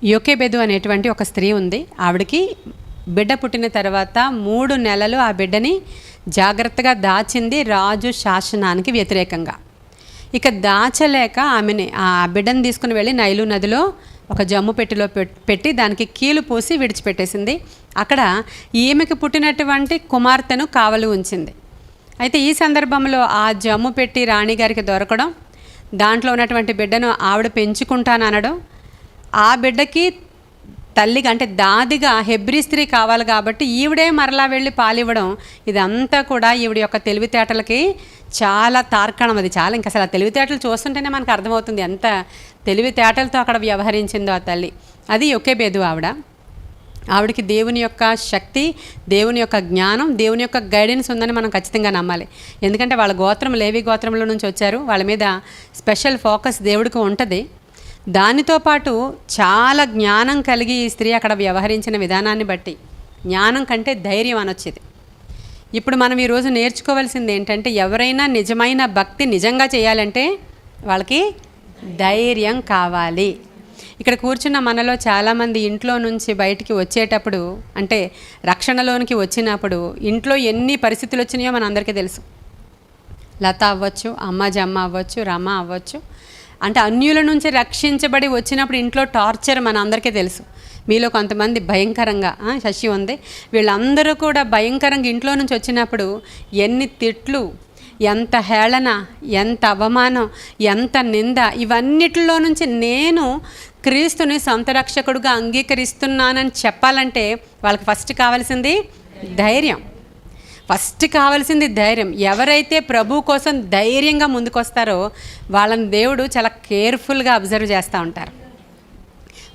యోకేబెదు అనేటువంటి ఒక స్త్రీ ఉంది. ఆవిడకి బిడ్డ పుట్టిన తర్వాత 3 నెలలు ఆ బిడ్డని జాగ్రత్తగా దాచింది రాజు శాసనానికి వ్యతిరేకంగా. ఇక దాచలేక ఆమెని ఆ బిడ్డను తీసుకుని వెళ్ళి నైలు నదిలో ఒక జమ్ము పెట్టిలో పెట్టి దానికి కీలు పూసి విడిచిపెట్టేసింది. అక్కడ ఈమెకి పుట్టినటువంటి కుమార్తెను కావలి ఉంచింది. అయితే ఈ సందర్భంలో ఆ జమ్ము పెట్టి రాణిగారికి దొరకడం, దాంట్లో ఉన్నటువంటి బిడ్డను ఆవిడ పెంచుకుంటాననడం, ఆ బిడ్డకి తల్లిగా అంటే దాదిగా హెబ్రీ స్త్రీ కావాలి కాబట్టి ఈవిడే మరలా వెళ్ళి పాలివ్వడం, ఇదంతా కూడా ఈవిడ యొక్క తెలివితేటలకి చాలా తార్కాణం. అది చాలా ఇంకా అసలు ఆ తెలివితేటలు చూస్తుంటేనే మనకు అర్థమవుతుంది ఎంత తెలివితేటలతో అక్కడ వ్యవహరించిందో ఆ తల్లి. అది యోకేబెదు ఆవిడకి దేవుని యొక్క శక్తి, దేవుని యొక్క జ్ఞానం, దేవుని యొక్క గైడెన్స్ ఉందని మనం ఖచ్చితంగా నమ్మాలి. ఎందుకంటే వాళ్ళ గోత్రం లేవి గోత్రంలో నుంచి వచ్చారు. వాళ్ళ మీద స్పెషల్ ఫోకస్ దేవుడికి ఉంటుంది. దానితో పాటు చాలా జ్ఞానం కలిగి ఈ స్త్రీ అక్కడ వ్యవహరించిన విధానాన్ని బట్టి జ్ఞానం కంటే ధైర్యం అనొచ్చేది. ఇప్పుడు మనం ఈరోజు నేర్చుకోవాల్సింది ఏంటంటే, ఎవరైనా నిజమైన భక్తి నిజంగా చేయాలంటే వాళ్ళకి ధైర్యం కావాలి. ఇక్కడ కూర్చున్న మనలో చాలామంది ఇంట్లో నుంచి బయటికి వచ్చేటప్పుడు, అంటే రక్షణలోనికి వచ్చినప్పుడు ఇంట్లో ఎన్ని పరిస్థితులు వచ్చినాయో మన అందరికీ తెలుసు. లత అవ్వచ్చు, అమ్మ జమ్మ అవ్వచ్చు, రమ అవ్వచ్చు. అంటే అన్యుల నుంచి రక్షించబడి వచ్చినప్పుడు ఇంట్లో టార్చర్ మన అందరికీ తెలుసు. మీలో కొంతమంది భయంకరంగా శశి ఉంది, వీళ్ళందరూ కూడా భయంకరంగా ఇంట్లో నుంచి వచ్చినప్పుడు ఎన్ని తిట్లు, ఎంత హేళన, ఎంత అవమానం, ఎంత నింద, ఇవన్నిటిలో నుంచి నేను క్రీస్తుని సొంత రక్షకుడుగా అంగీకరిస్తున్నానని చెప్పాలంటే వాళ్ళకి ఫస్ట్ కావాల్సింది ధైర్యం. ఫస్ట్ కావాల్సింది ధైర్యం. ఎవరైతే ప్రభు కోసం ధైర్యంగా ముందుకొస్తారో వాళ్ళని దేవుడు చాలా కేర్ఫుల్గా అబ్జర్వ్ చేస్తూ ఉంటారు.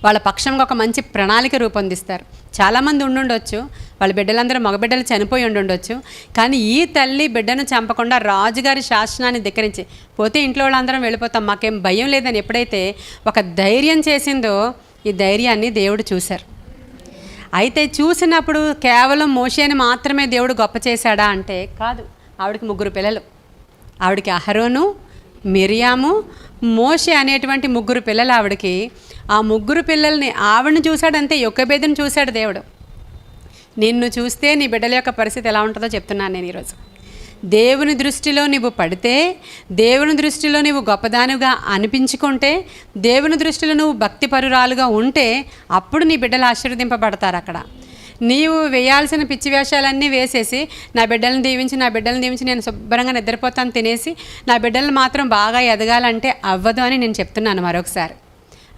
వాళ్ళ పక్షంగా ఒక మంచి ప్రణాళిక రూపొందిస్తారు. చాలామంది ఉండుండొచ్చు, వాళ్ళ బిడ్డలందరూ మగబిడ్డలు చనిపోయి ఉండుండొచ్చు, కానీ ఈ తల్లి బిడ్డను చంపకుండా రాజుగారి శాసనాన్ని ధిక్కరించి పోతే ఇంట్లో వాళ్ళందరం వెళ్ళిపోతాం, మాకేం భయం లేదని ఎప్పుడైతే ఒక ధైర్యం చేసిందో, ఈ ధైర్యాన్ని దేవుడు చూశారు. అయితే చూసినప్పుడు కేవలం మోషేని మాత్రమే దేవుడు గొప్ప చేశాడా అంటే కాదు. ఆవిడకి 3 పిల్లలు. ఆవిడకి అహరోను, మిరియాము, మోషే అనేటువంటి 3 పిల్లలు ఆవిడకి. ఆ 3 పిల్లల్ని ఆవిడని చూశాడంతే, యోకేబెదుని చూశాడు దేవుడు. నిన్ను చూస్తే నీ బిడ్డల యొక్క పరిస్థితి ఎలా ఉంటుందో చెప్తున్నాను నేను ఈరోజు. దేవుని దృష్టిలో నువ్వు పడితే, దేవుని దృష్టిలో నువ్వు గొప్పదానిగా అనిపించుకుంటే, దేవుని దృష్టిలో నువ్వు భక్తిపరురాలుగా ఉంటే అప్పుడు నీ బిడ్డలు ఆశీర్వదింపబడతారు. అక్కడ నీవు వేయాల్సిన పిచ్చి వేషాలన్నీ వేసేసి నా బిడ్డలను దీవించి నేను శుభ్రంగా నిద్రపోతాను తినేసి నా బిడ్డలు మాత్రం బాగా ఎదగాలంటే అవ్వదు అని నేను చెప్తున్నాను మరొకసారి.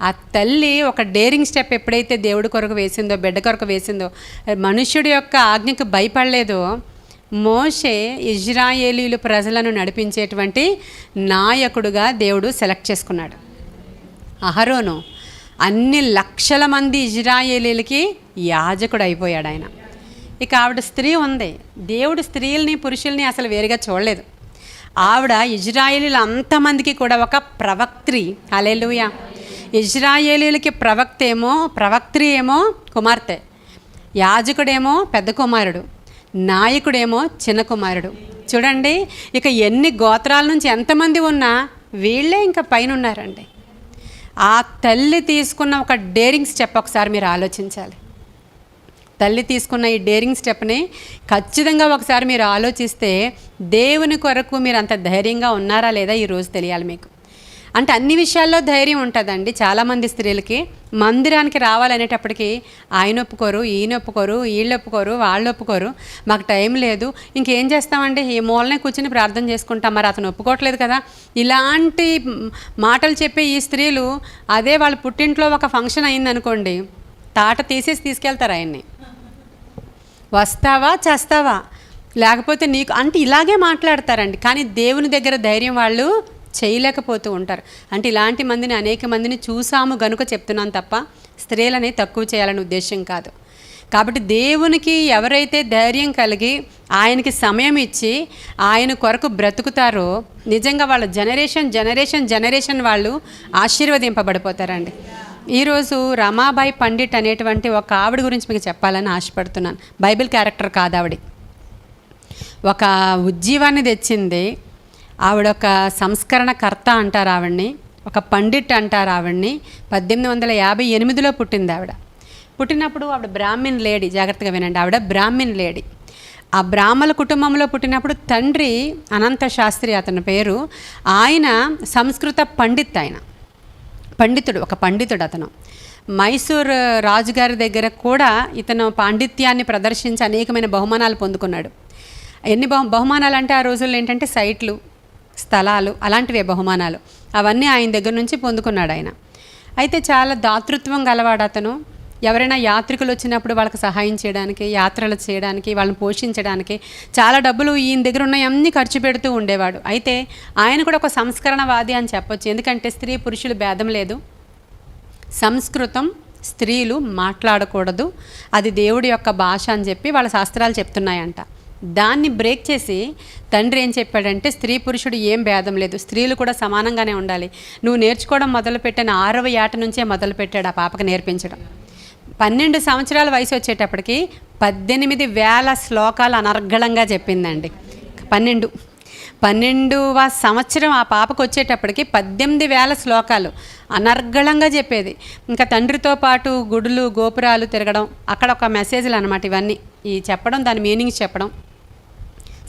ఆ తల్లి ఒక డేరింగ్ స్టెప్ ఎప్పుడైతే దేవుడి కొరకు వేసిందో, బిడ్డ కొరకు వేసిందో, మనుష్యుడి యొక్క ఆజ్ఞకు భయపడలేదో, మోషే ఇజ్రాయేలీలు ప్రజలను నడిపించేటువంటి నాయకుడుగా దేవుడు సెలెక్ట్ చేసుకున్నాడు. అహరోను అన్ని లక్షల మంది ఇజ్రాయేలీలకి యాజకుడు అయిపోయాడు ఆయన. ఇక ఆవిడ స్త్రీ ఉంది. దేవుడు స్త్రీల్ని పురుషుల్ని అసలు వేరుగా చూడలేదు. ఆవిడ ఇజ్రాయేలీలు అంతమందికి కూడా ఒక ప్రవక్త్రి. హల్లెలూయా. ఇజ్రాయేలీలకి ప్రవక్త్రి ఏమో కుమార్తె, యాజకుడేమో పెద్ద కుమారుడు, నాయకుడేమో చిన్న కుమారుడు. చూడండి, ఇక ఎన్ని గోత్రాల నుంచి ఎంతమంది ఉన్నా వీళ్ళే ఇంకా పైన ఉన్నారండి. ఆ తల్లి తీసుకున్న ఒక డేరింగ్ స్టెప్ ఒకసారి మీరు ఆలోచించాలి. తల్లి తీసుకున్న ఈ డేరింగ్ స్టెప్ని ఖచ్చితంగా ఒకసారి మీరు ఆలోచిస్తే దేవుని కొరకు మీరు అంత ధైర్యంగా ఉన్నారా లేదా ఈరోజు తెలియాలి మీకు. అంటే అన్ని విషయాల్లో ధైర్యం ఉంటుందండి. చాలామంది స్త్రీలకి మందిరానికి రావాలనేటప్పటికీ ఆయన ఒప్పుకోరు, ఈయన ఒప్పుకోరు, వీళ్ళు ఒప్పుకోరు, వాళ్ళు ఒప్పుకోరు, మాకు టైం లేదు, ఇంకేం చేస్తామండి, ఈ మూలనే కూర్చుని ప్రార్థన చేసుకుంటాం, మరి అతను ఒప్పుకోవట్లేదు కదా, ఇలాంటి మాటలు చెప్పే ఈ స్త్రీలు అదే వాళ్ళ పుట్టింట్లో ఒక ఫంక్షన్ అయిందనుకోండి, తాట తీసేసి తీసుకెళ్తారు ఆయన్ని. వస్తావా చేస్తావా లేకపోతే నీకు అంటే ఇలాగే మాట్లాడతారండి. కానీ దేవుని దగ్గర ధైర్యం వాళ్ళు చేయలేకపోతూ ఉంటారు. అంటే ఇలాంటి మందిని అనేక మందిని చూసాము గనుక చెప్తున్నాను తప్ప స్త్రీలని తక్కువ చేయాలని ఉద్దేశం కాదు. కాబట్టి దేవునికి ఎవరైతే ధైర్యం కలిగి ఆయనకి సమయం ఇచ్చి ఆయన కొరకు బ్రతుకుతారో నిజంగా వాళ్ళ జనరేషన్ వాళ్ళు ఆశీర్వదింపబడిపోతారండి. ఈరోజు రమాబాయి పండిట్ అనేటువంటి ఒక ఆవిడ గురించి మీకు చెప్పాలని ఆశపడుతున్నాను. బైబిల్ క్యారెక్టర్ కాదు ఆవిడ, ఒక ఉజ్జీవాన్ని తెచ్చింది. ఆవిడ ఒక సంస్కరణకర్త అంటారు ఆవిడ్ని. ఒక పండిట్ అంటారు ఆవిడ్ని. 1858లో పుట్టింది ఆవిడ. పుట్టినప్పుడు ఆవిడ బ్రాహ్మిన్ లేడీ. జాగ్రత్తగా వినండి, ఆవిడ బ్రాహ్మిన్ లేడీ. ఆ బ్రాహ్మణ కుటుంబంలో పుట్టినప్పుడు తండ్రి అనంత శాస్త్రి అతని పేరు. ఆయన సంస్కృత పండిత్, ఆయన పండితుడు, ఒక పండితుడు అతను. మైసూర్ రాజుగారి దగ్గర కూడా ఇతను పాండిత్యాన్ని ప్రదర్శించి అనేకమైన బహుమానాలు పొందుకున్నాడు. ఎన్ని బహుమానాలు అంటే ఆ రోజుల్లో ఏంటంటే సైట్లు, స్థలాలు, అలాంటివే బహుమానాలు. అవన్నీ ఆయన దగ్గర నుంచి పొందుకున్నాడు ఆయన. అయితే చాలా దాతృత్వం గలవాడు అతను. ఎవరైనా యాత్రికులు వచ్చినప్పుడు వాళ్ళకి సహాయం చేయడానికి, యాత్రలు చేయడానికి, వాళ్ళని పోషించడానికి చాలా డబ్బులు ఈయన దగ్గర ఉన్నవన్నీ ఖర్చు పెడుతూ ఉండేవాడు. అయితే ఆయన కూడా ఒక సంస్కరణవాది అని చెప్పొచ్చు. ఎందుకంటే స్త్రీ పురుషులు భేదం లేదు. సంస్కృతం స్త్రీలు మాట్లాడకూడదు, అది దేవుడి యొక్క భాష అని చెప్పి వాళ్ళ శాస్త్రాలు చెప్తున్నాయంట. దాన్ని బ్రేక్ చేసి తండ్రి ఏం చెప్పాడంటే స్త్రీ పురుషుడు ఏం భేదం లేదు, స్త్రీలు కూడా సమానంగానే ఉండాలి. నువ్వు నేర్చుకోవడం మొదలుపెట్టిన 6వ ఏట నుంచే మొదలుపెట్టాడు ఆ పాపకు నేర్పించడం. 12 సంవత్సరాల వయసు వచ్చేటప్పటికి 18,000 శ్లోకాలు అనర్గళంగా చెప్పిందండి. 12వ సంవత్సరం ఆ పాపకు వచ్చేటప్పటికి 18,000 శ్లోకాలు అనర్గళంగా చెప్పేది. ఇంకా తండ్రితో పాటు గుడులు గోపురాలు తిరగడం, అక్కడ ఒక మెసేజ్లు అనమాట ఇవన్నీ. ఈ చెప్పడం, దాని మీనింగ్స్ చెప్పడం,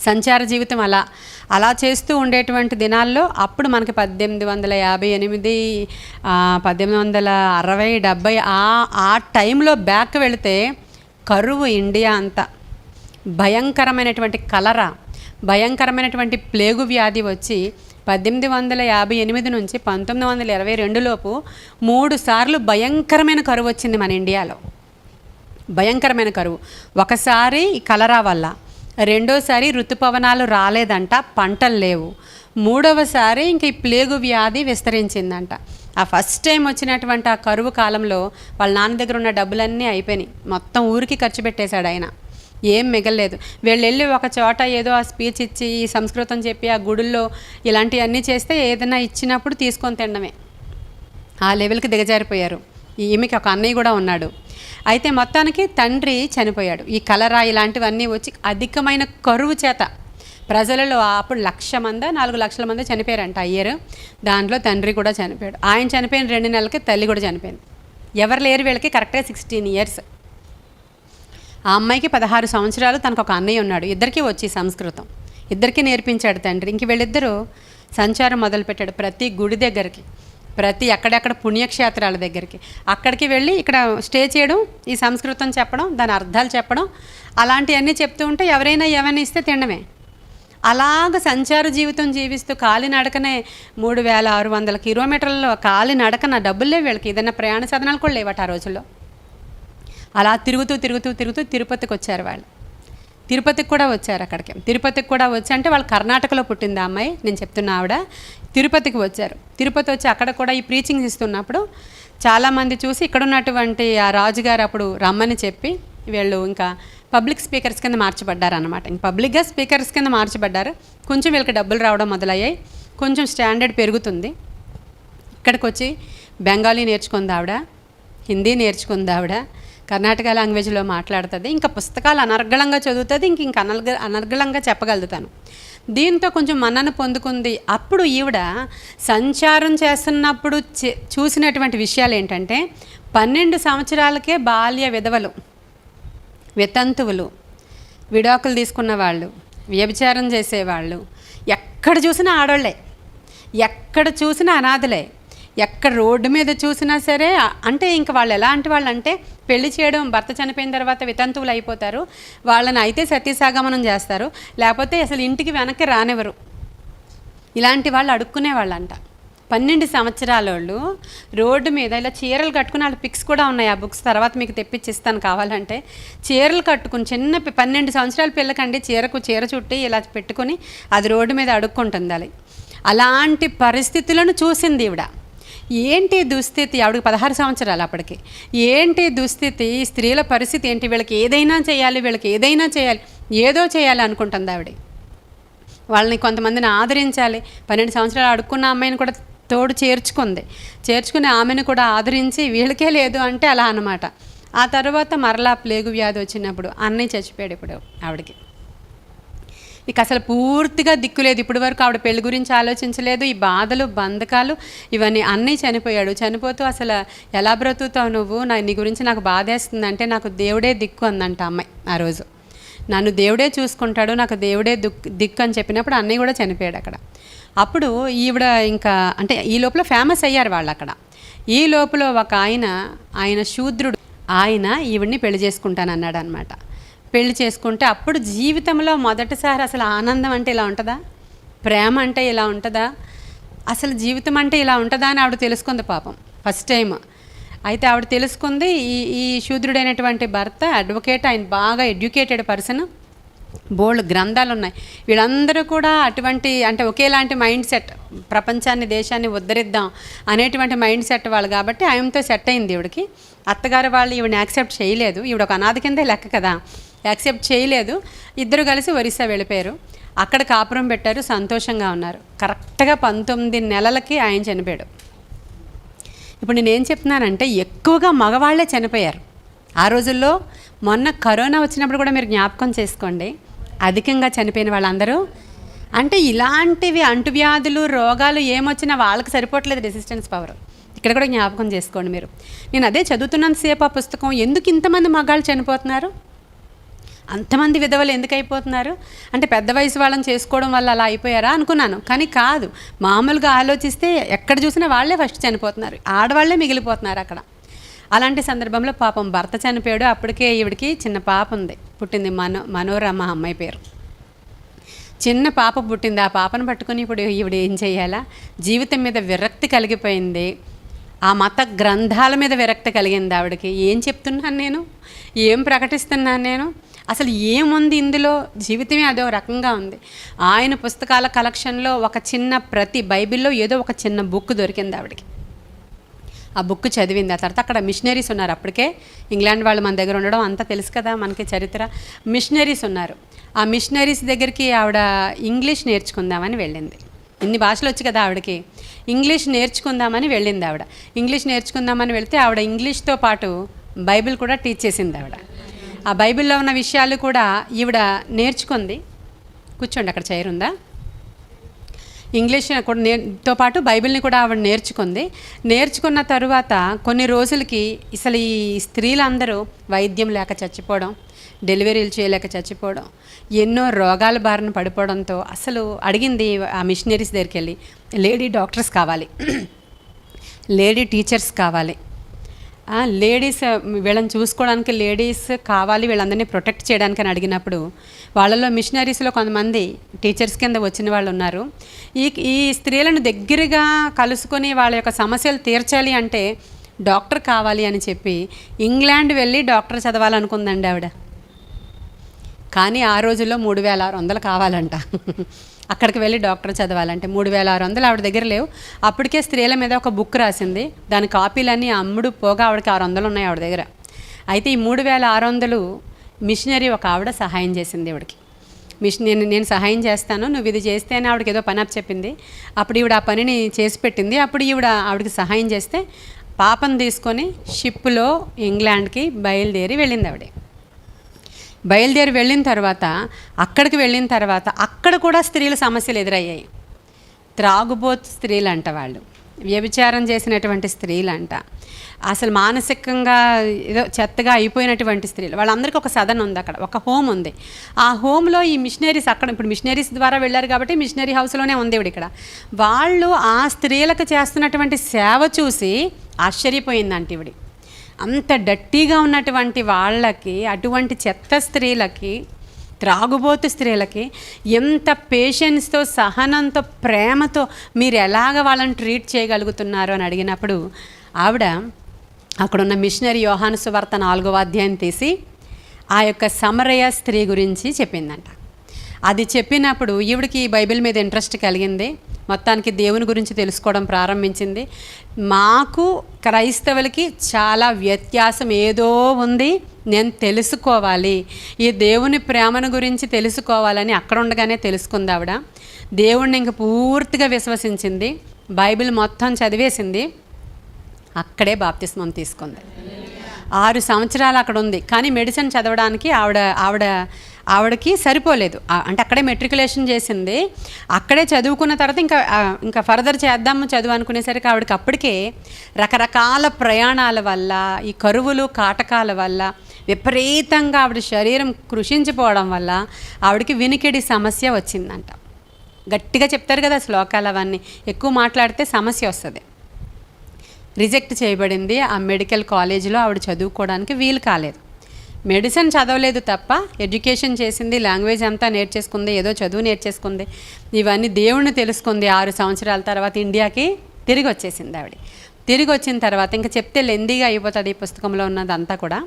సంచార జీవితం అలా చేస్తూ ఉండేటువంటి దినాల్లో అప్పుడు మనకి 1858, 1860, 70 ఆ టైంలో బ్యాక్ వెళితే కరువు ఇండియా అంతా, భయంకరమైనటువంటి కలరా, భయంకరమైనటువంటి ప్లేగు వ్యాధి వచ్చి 1858 నుంచి 1922 లోపు 3 సార్లు భయంకరమైన కరువు వచ్చింది మన ఇండియాలో. భయంకరమైన కరువు. ఒకసారి కలరా వల్ల, రెండోసారి ఋతుపవనాలు రాలేదంట, పంటలు లేవు, మూడవసారి ఇంక ఈ ప్లేగు వ్యాధి విస్తరించిందంట. ఆ ఫస్ట్ టైం వచ్చినటువంటి ఆ కరువు కాలంలో వాళ్ళ నాన్న దగ్గర ఉన్న డబ్బులన్నీ అయిపోయినాయి. మొత్తం ఊరికి ఖర్చు పెట్టేశాడు ఆయన, ఏం మిగలలేదు. వీళ్ళు వెళ్ళి ఒక చోట ఏదో ఆ స్పీచ్ ఇచ్చి ఈ సంస్కృతం చెప్పి ఆ గుడుల్లో ఇలాంటివన్నీ చేస్తే ఏదైనా ఇచ్చినప్పుడు తీసుకొని తినడమే, ఆ లెవెల్కి దిగజారిపోయారు. ఈమెకి ఒక అన్నయ్య కూడా ఉన్నాడు. అయితే మొత్తానికి తండ్రి చనిపోయాడు. ఈ కలరా ఇలాంటివన్నీ వచ్చి అధికమైన కరువు చేత ప్రజలలో అప్పుడు 1,00,000 మంది 4 లక్షల మంది చనిపోయారంట ఆ ఇయర్. దాంట్లో తండ్రి కూడా చనిపోయాడు. ఆయన చనిపోయిన 2 నెలలకి తల్లి కూడా చనిపోయింది. ఎవరు లేరు వీళ్ళకి, కరెక్ట్గా 16 ఇయర్స్. ఆ అమ్మాయికి 16 సంవత్సరాలు, తనకు ఒక అన్నయ్య ఉన్నాడు. ఇద్దరికీ వచ్చి సంస్కృతం, ఇద్దరికీ నేర్పించాడు తండ్రి. ఇంక వీళ్ళిద్దరూ సంచారం మొదలుపెట్టాడు. ప్రతి గుడి దగ్గరికి, ప్రతి ఎక్కడెక్కడ పుణ్యక్షేత్రాల దగ్గరికి, అక్కడికి వెళ్ళి ఇక్కడ స్టే చేయడం, ఈ సంస్కృతం చెప్పడం, దాని అర్థాలు చెప్పడం, అలాంటివన్నీ చెప్తూ ఉంటే ఎవరైనా ఏమైనా ఇస్తే తినడమే. అలాగ సంచార జీవితం జీవిస్తూ కాలినడకనే 3,600 కిలోమీటర్లలో కాలినడకన, డబ్బులే వీళ్ళకి, ఏదైనా ప్రయాణ సాధనాలు కూడా లేవట ఆ రోజుల్లో. అలా తిరుగుతూ తిరుగుతూ తిరుగుతూ తిరుపతికి వచ్చారు వాళ్ళు. తిరుపతికి కూడా వచ్చారు. అక్కడికి తిరుపతికి కూడా వచ్చి, అంటే వాళ్ళు కర్ణాటకలో పుట్టింది ఆ అమ్మాయి, నేను చెప్తున్నా ఆవిడ. తిరుపతికి వచ్చారు. తిరుపతి వచ్చి అక్కడ కూడా ఈ ప్రీచింగ్స్ ఇస్తున్నప్పుడు చాలామంది చూసి ఇక్కడ ఉన్నటువంటి ఆ రాజుగారు అప్పుడు రమ్మని చెప్పి వీళ్ళు ఇంకా పబ్లిక్ స్పీకర్స్ కింద మార్చబడ్డారు అనమాట. ఇంక పబ్లిక్గా స్పీకర్స్ కింద మార్చబడ్డారు. కొంచెం వీళ్ళకి డబ్బులు రావడం మొదలయ్యాయి, కొంచెం స్టాండర్డ్ పెరుగుతుంది. ఇక్కడికి వచ్చి బెంగాలీ నేర్చుకుంది ఆవిడ, హిందీ నేర్చుకుంది ఆవిడ, కర్ణాటక లాంగ్వేజ్లో మాట్లాడుతుంది, ఇంకా పుస్తకాలు అనర్గళంగా చదువుతుంది, ఇంక అనర్గళంగా చెప్పగలుగుతాను. దీంతో కొంచెం మన్నన పొందుకుంది. అప్పుడు ఈవిడ సంచారం చేస్తున్నప్పుడు చూసినటువంటి విషయాలు ఏంటంటే 12 సంవత్సరాలకే బాల్య విధవలు, వితంతువులు, విడాకులు తీసుకున్న వాళ్ళు, వ్యభిచారం చేసేవాళ్ళు, ఎక్కడ చూసినా ఆడోళ్ళే, ఎక్కడ చూసినా అనాథలే, ఎక్కడ రోడ్డు మీద చూసినా సరే. అంటే ఇంక వాళ్ళు ఎలాంటి వాళ్ళు అంటే పెళ్లి చేయడం, భర్త చనిపోయిన తర్వాత వితంతువులు అయిపోతారు, వాళ్ళని అయితే సతీసాగమనం చేస్తారు, లేకపోతే అసలు ఇంటికి వెనక్కి రానివ్వరు. ఇలాంటి వాళ్ళు అడుక్కునే వాళ్ళంట. 12 సంవత్సరాల వాళ్ళు రోడ్డు మీద ఇలా చీరలు కట్టుకుని, వాళ్ళ పిక్స్ కూడా ఉన్నాయి, ఆ బుక్స్ తర్వాత మీకు తెప్పించిస్తాను కావాలంటే. చీరలు కట్టుకుని, చిన్న 12 సంవత్సరాల పిల్లకండి చీర చుట్టి ఇలా పెట్టుకుని అది రోడ్డు మీద అడుక్కుంటుంది. అది అలాంటి పరిస్థితులను చూసింది ఈవిడ. ఏంటి దుస్థితి, ఆవిడకి 16 సంవత్సరాలు అప్పటికి. ఏంటి దుస్థితి, స్త్రీల పరిస్థితి ఏంటి, వీళ్ళకి ఏదైనా చేయాలి, వీళ్ళకి ఏదైనా చేయాలి, ఏదో చేయాలి అనుకుంటుంది ఆవిడ. వాళ్ళని కొంతమందిని ఆదరించాలి. 12 సంవత్సరాలు అడుక్కున్న అమ్మాయిని కూడా తోడు చేర్చుకుని ఆమెను కూడా ఆదరించి, వీళ్ళకే లేదు అంటే అలా అన్నమాట. ఆ తర్వాత మరలా ప్లేగు వ్యాధి వచ్చినప్పుడు అన్నయ్య చచ్చిపోయాడు ఇప్పుడు ఆవిడకి. ఇక అసలు పూర్తిగా దిక్కులేదు. ఇప్పటి వరకు ఆవిడ పెళ్లి గురించి ఆలోచించలేదు. ఈ బాధలు బంధకాలు ఇవన్నీ అన్నీ చనిపోయాడు. చనిపోతూ అసలు ఎలా బ్రతుకుతావు నువ్వు, నీ గురించి నాకు బాధేస్తుందంటే నాకు దేవుడే దిక్కు అందంట అమ్మాయి ఆ రోజు. నన్ను దేవుడే చూసుకుంటాడు, నాకు దేవుడే దిక్కు అని చెప్పినప్పుడు అన్నయ్య కూడా చనిపోయాడు అక్కడ. అప్పుడు ఈవిడ ఇంకా అంటే ఈ లోపల ఫేమస్ అయ్యారు వాళ్ళు అక్కడ. ఈ లోపల ఒక ఆయన శూద్రుడు ఆయన ఈవిడ్ని పెళ్లి చేసుకుంటానన్నాడు అనమాట. పెళ్లి చేసుకుంటే అప్పుడు జీవితంలో మొదటిసారి అసలు ఆనందం అంటే ఇలా ఉంటుందా, ప్రేమ అంటే ఇలా ఉంటుందా, అసలు జీవితం అంటే ఇలా ఉంటుందా అని ఆవిడ తెలుసుకుంది పాపం ఫస్ట్ టైం. అయితే ఆవిడ తెలుసుకుంది. ఈ శూద్రుడైనటువంటి భర్త అడ్వకేట్, ఆయన బాగా ఎడ్యుకేటెడ్ పర్సన్, బోల్డ్ గ్రంథాలు ఉన్నాయి. వీళ్ళందరూ కూడా అటువంటి అంటే ఒకేలాంటి మైండ్ సెట్, ప్రపంచాన్ని దేశాన్ని ఉద్ధరిద్దాం అనేటువంటి మైండ్ సెట్ వాళ్ళు కాబట్టి ఆయనతో సెట్ అయింది ఈవిడికి. అత్తగారు వాళ్ళు ఈవిడని యాక్సెప్ట్ చేయలేదు. ఈవిడ ఒక అనాథ కిందే లెక్క కదా, యాక్సెప్ట్ చేయలేదు. ఇద్దరు కలిసి ఒరిస్సా వెళ్ళిపోయారు. అక్కడ కాపురం పెట్టారు, సంతోషంగా ఉన్నారు. కరెక్ట్గా 19 నెలలకి ఆయన చనిపోయాడు. ఇప్పుడు నేనేం చెప్తున్నానంటే ఎక్కువగా మగవాళ్లే చనిపోయారు ఆ రోజుల్లో. మొన్న కరోనా వచ్చినప్పుడు కూడా మీరు జ్ఞాపకం చేసుకోండి, అధికంగా చనిపోయిన వాళ్ళందరూ అంటే ఇలాంటివి అంటువ్యాధులు రోగాలు ఏమొచ్చినా వాళ్ళకి సరిపోవట్లేదు రెసిస్టెన్స్ పవర్. ఇక్కడ కూడా జ్ఞాపకం చేసుకోండి మీరు. నేను అదే చదువుతున్నంతసేపు ఆ పుస్తకం, ఎందుకు ఇంతమంది మగాళ్ళు చనిపోతున్నారు, అంతమంది విధవలు ఎందుకు అయిపోతున్నారు అంటే పెద్ద వయసు వాళ్ళని చేసుకోవడం వల్ల అలా అయిపోయారా అనుకున్నాను. కానీ కాదు, మామూలుగా ఆలోచిస్తే ఎక్కడ చూసినా వాళ్ళే ఫస్ట్ చనిపోతున్నారు, ఆడవాళ్లే మిగిలిపోతున్నారు అక్కడ. అలాంటి సందర్భంలో పాపం భర్త చనిపోయాడు. అప్పటికే ఈవిడికి చిన్న పాప ఉంది, పుట్టింది, మనోరమ అమ్మాయి పేరు. చిన్న పాప పుట్టింది. ఆ పాపను పట్టుకుని ఇప్పుడు ఈవిడ ఏం చేయాలా, జీవితం మీద విరక్తి కలిగిపోయింది. ఆ మత గ్రంథాల మీద విరక్తి కలిగింది ఆవిడకి. ఏం చెప్తున్నాను నేను, ఏం ప్రకటిస్తున్నాను నేను, అసలు ఏముంది ఇందులో, జీవితమే అదో రకంగా ఉంది. ఆయన పుస్తకాల కలెక్షన్లో ఒక చిన్న ప్రతి బైబిల్లో ఏదో ఒక చిన్న బుక్ దొరికింది ఆవిడకి. ఆ బుక్ చదివింది. ఆ తర్వాత అక్కడ మిషనరీస్ ఉన్నారు. అప్పటికే ఇంగ్లాండ్ వాళ్ళు మన దగ్గర ఉండడం అంతా తెలుసు కదా మనకి చరిత్ర. మిషనరీస్ ఉన్నారు. ఆ మిషనరీస్ దగ్గరికి ఆవిడ ఇంగ్లీష్ నేర్చుకుందామని వెళ్ళింది. ఇన్ని భాషలు వచ్చి కదా ఆవిడకి, ఇంగ్లీష్ నేర్చుకుందామని వెళ్ళింది ఆవిడ. ఇంగ్లీష్ నేర్చుకుందామని వెళ్తే ఆవిడ ఇంగ్లీష్తో పాటు బైబిల్ కూడా టీచ్ చేసింది ఆవిడ. ఆ బైబిల్లో ఉన్న విషయాలు కూడా ఈవిడ నేర్చుకుంది. కూర్చోండి, అక్కడ చైర్ ఉందా. ఇంగ్లీష్ కూడా తో పాటు బైబిల్ని కూడా ఆవిడ నేర్చుకుంది. నేర్చుకున్న తరువాత కొన్ని రోజులకి అసలు ఈ స్త్రీలందరూ వైద్యం లేక చచ్చిపోవడం, డెలివరీలు చేయలేక చచ్చిపోవడం, ఎన్నో రోగాల బారిన పడిపోవడంతో అసలు అడిగింది ఆ మిషనరీస్ దగ్గరికి వెళ్ళి, లేడీ డాక్టర్స్ కావాలి, లేడీ టీచర్స్ కావాలి, లేడీస్ వీళ్ళని చూసుకోవడానికి లేడీస్ కావాలి, వీళ్ళందరినీ ప్రొటెక్ట్ చేయడానికి అని అడిగినప్పుడు వాళ్ళలో మిషనరీస్లో కొంతమంది టీచర్స్ కింద వచ్చిన వాళ్ళు ఉన్నారు. ఈ స్త్రీలను దగ్గరగా కలుసుకొని వాళ్ళ యొక్క సమస్యలు తీర్చాలి అంటే డాక్టర్ కావాలి అని చెప్పి ఇంగ్లాండ్ వెళ్ళి డాక్టర్ చదవాలనుకుందండి ఆవిడ. కానీ ఆ రోజుల్లో 3600 కావాలంట అక్కడికి వెళ్ళి డాక్టర్ చదవాలంటే. 3600 ఆవిడ దగ్గర లేవు. అప్పటికే స్త్రీల మీద ఒక బుక్ రాసింది, దాని కాపీలన్నీ అమ్ముడు పోగా ఆవిడకి 600 ఉన్నాయి ఆవిడ దగ్గర. అయితే ఈ 3600 మిషనరీ ఒక ఆవిడ సహాయం చేసింది ఆవిడకి. నేను సహాయం చేస్తాను, నువ్వు ఇది చేస్తే అని ఆవిడకి ఏదో పని చెప్పింది. అప్పుడు ఈవిడ ఆ పనిని చేసి పెట్టింది. అప్పుడు ఆవిడకి సహాయం చేస్తే పాపను తీసుకొని షిప్లో ఇంగ్లాండ్కి బయలుదేరి వెళ్ళింది ఆవిడ. బయలుదేరి వెళ్ళిన తర్వాత అక్కడికి వెళ్ళిన తర్వాత అక్కడ కూడా స్త్రీల సమస్యలు ఎదురయ్యాయి. త్రాగుబోతు స్త్రీలు అంట, వాళ్ళు వ్యభిచారం చేసినటువంటి స్త్రీలు అంట, అసలు మానసికంగా ఏదో చెత్తగా అయిపోయినటువంటి స్త్రీలు. వాళ్ళందరికీ ఒక సదన్ ఉంది, అక్కడ ఒక హోమ్ ఉంది. ఆ హోమ్లో ఈ మిషనరీస్ అక్కడ, ఇప్పుడు మిషనరీస్ ద్వారా వెళ్ళారు కాబట్టి మిషనరీ హౌస్లోనే ఉంది ఇవిడ. ఇక్కడ వాళ్ళు ఆ స్త్రీలకు చేస్తున్నటువంటి సేవ చూసి ఆశ్చర్యపోయిందంట ఇవిడి. అంత డట్టీగా ఉన్నటువంటి వాళ్ళకి, అటువంటి చెత్త స్త్రీలకి, త్రాగుబోతు స్త్రీలకి ఎంత పేషెన్స్తో, సహనంతో, ప్రేమతో మీరు ఎలాగ వాళ్ళని ట్రీట్ చేయగలుగుతున్నారు అని అడిగినప్పుడు ఆవిడ అక్కడున్న మిషనరీ యోహాను సువార్త 4వ అధ్యాయం తీసి ఆ యొక్క సమరయ స్త్రీ గురించి చెప్పిందంట. అది చెప్పినప్పుడు ఈవిడికి బైబిల్ మీద ఇంట్రెస్ట్ కలిగింది. మొత్తానికి దేవుని గురించి తెలుసుకోవడం ప్రారంభించింది. మాకు క్రైస్తవులకి చాలా వ్యత్యాసం ఏదో ఉంది, నేను తెలుసుకోవాలి, ఈ దేవుని ప్రేమను గురించి తెలుసుకోవాలని అక్కడ ఉండగానే తెలుసుకుంది ఆవిడ. దేవుణ్ణి ఇంక పూర్తిగా విశ్వసించింది, బైబిల్ మొత్తం చదివేసింది. అక్కడే బాప్తిస్మం తీసుకుంది. 6 సంవత్సరాలు అక్కడ ఉంది. కానీ మెడిసిన్ చదవడానికి ఆవిడ ఆవిడకి సరిపోలేదు. అంటే అక్కడే మెట్రికులేషన్ చేసింది, అక్కడే చదువుకున్న తర్వాత ఇంకా ఫర్దర్ చేద్దాము చదువు అనుకునేసరికి ఆవిడకి అప్పటికే రకరకాల ప్రయాణాల వల్ల, ఈ కరువులు కాటకాల వల్ల విపరీతంగా ఆవిడ శరీరం కృషించిపోవడం వల్ల ఆవిడకి వినికిడి సమస్య వచ్చిందంట. గట్టిగా చెప్తారు కదా శ్లోకాలు, అవన్నీ ఎక్కువ మాట్లాడితే సమస్య వస్తుంది. రిజెక్ట్ చేయబడింది. ఆ మెడికల్ కాలేజీలో ఆవిడ చదువుకోవడానికి వీలు కాలేదు. మెడిసిన్ చదవలేదు తప్ప ఎడ్యుకేషన్ చేసింది, లాంగ్వేజ్ అంతా నేర్చేసుకుంది, ఏదో చదువు నేర్చేసుకుంది, ఇవన్నీ దేవుణ్ణి తెలుసుకుంది. 6 సంవత్సరాల తర్వాత ఇండియాకి తిరిగి వచ్చేసింది ఆవిడ. తిరిగి వచ్చిన తర్వాత ఇంకా చెప్తే లెందీగా అయిపోతుంది ఈ పుస్తకంలో ఉన్నదంతా కూడా.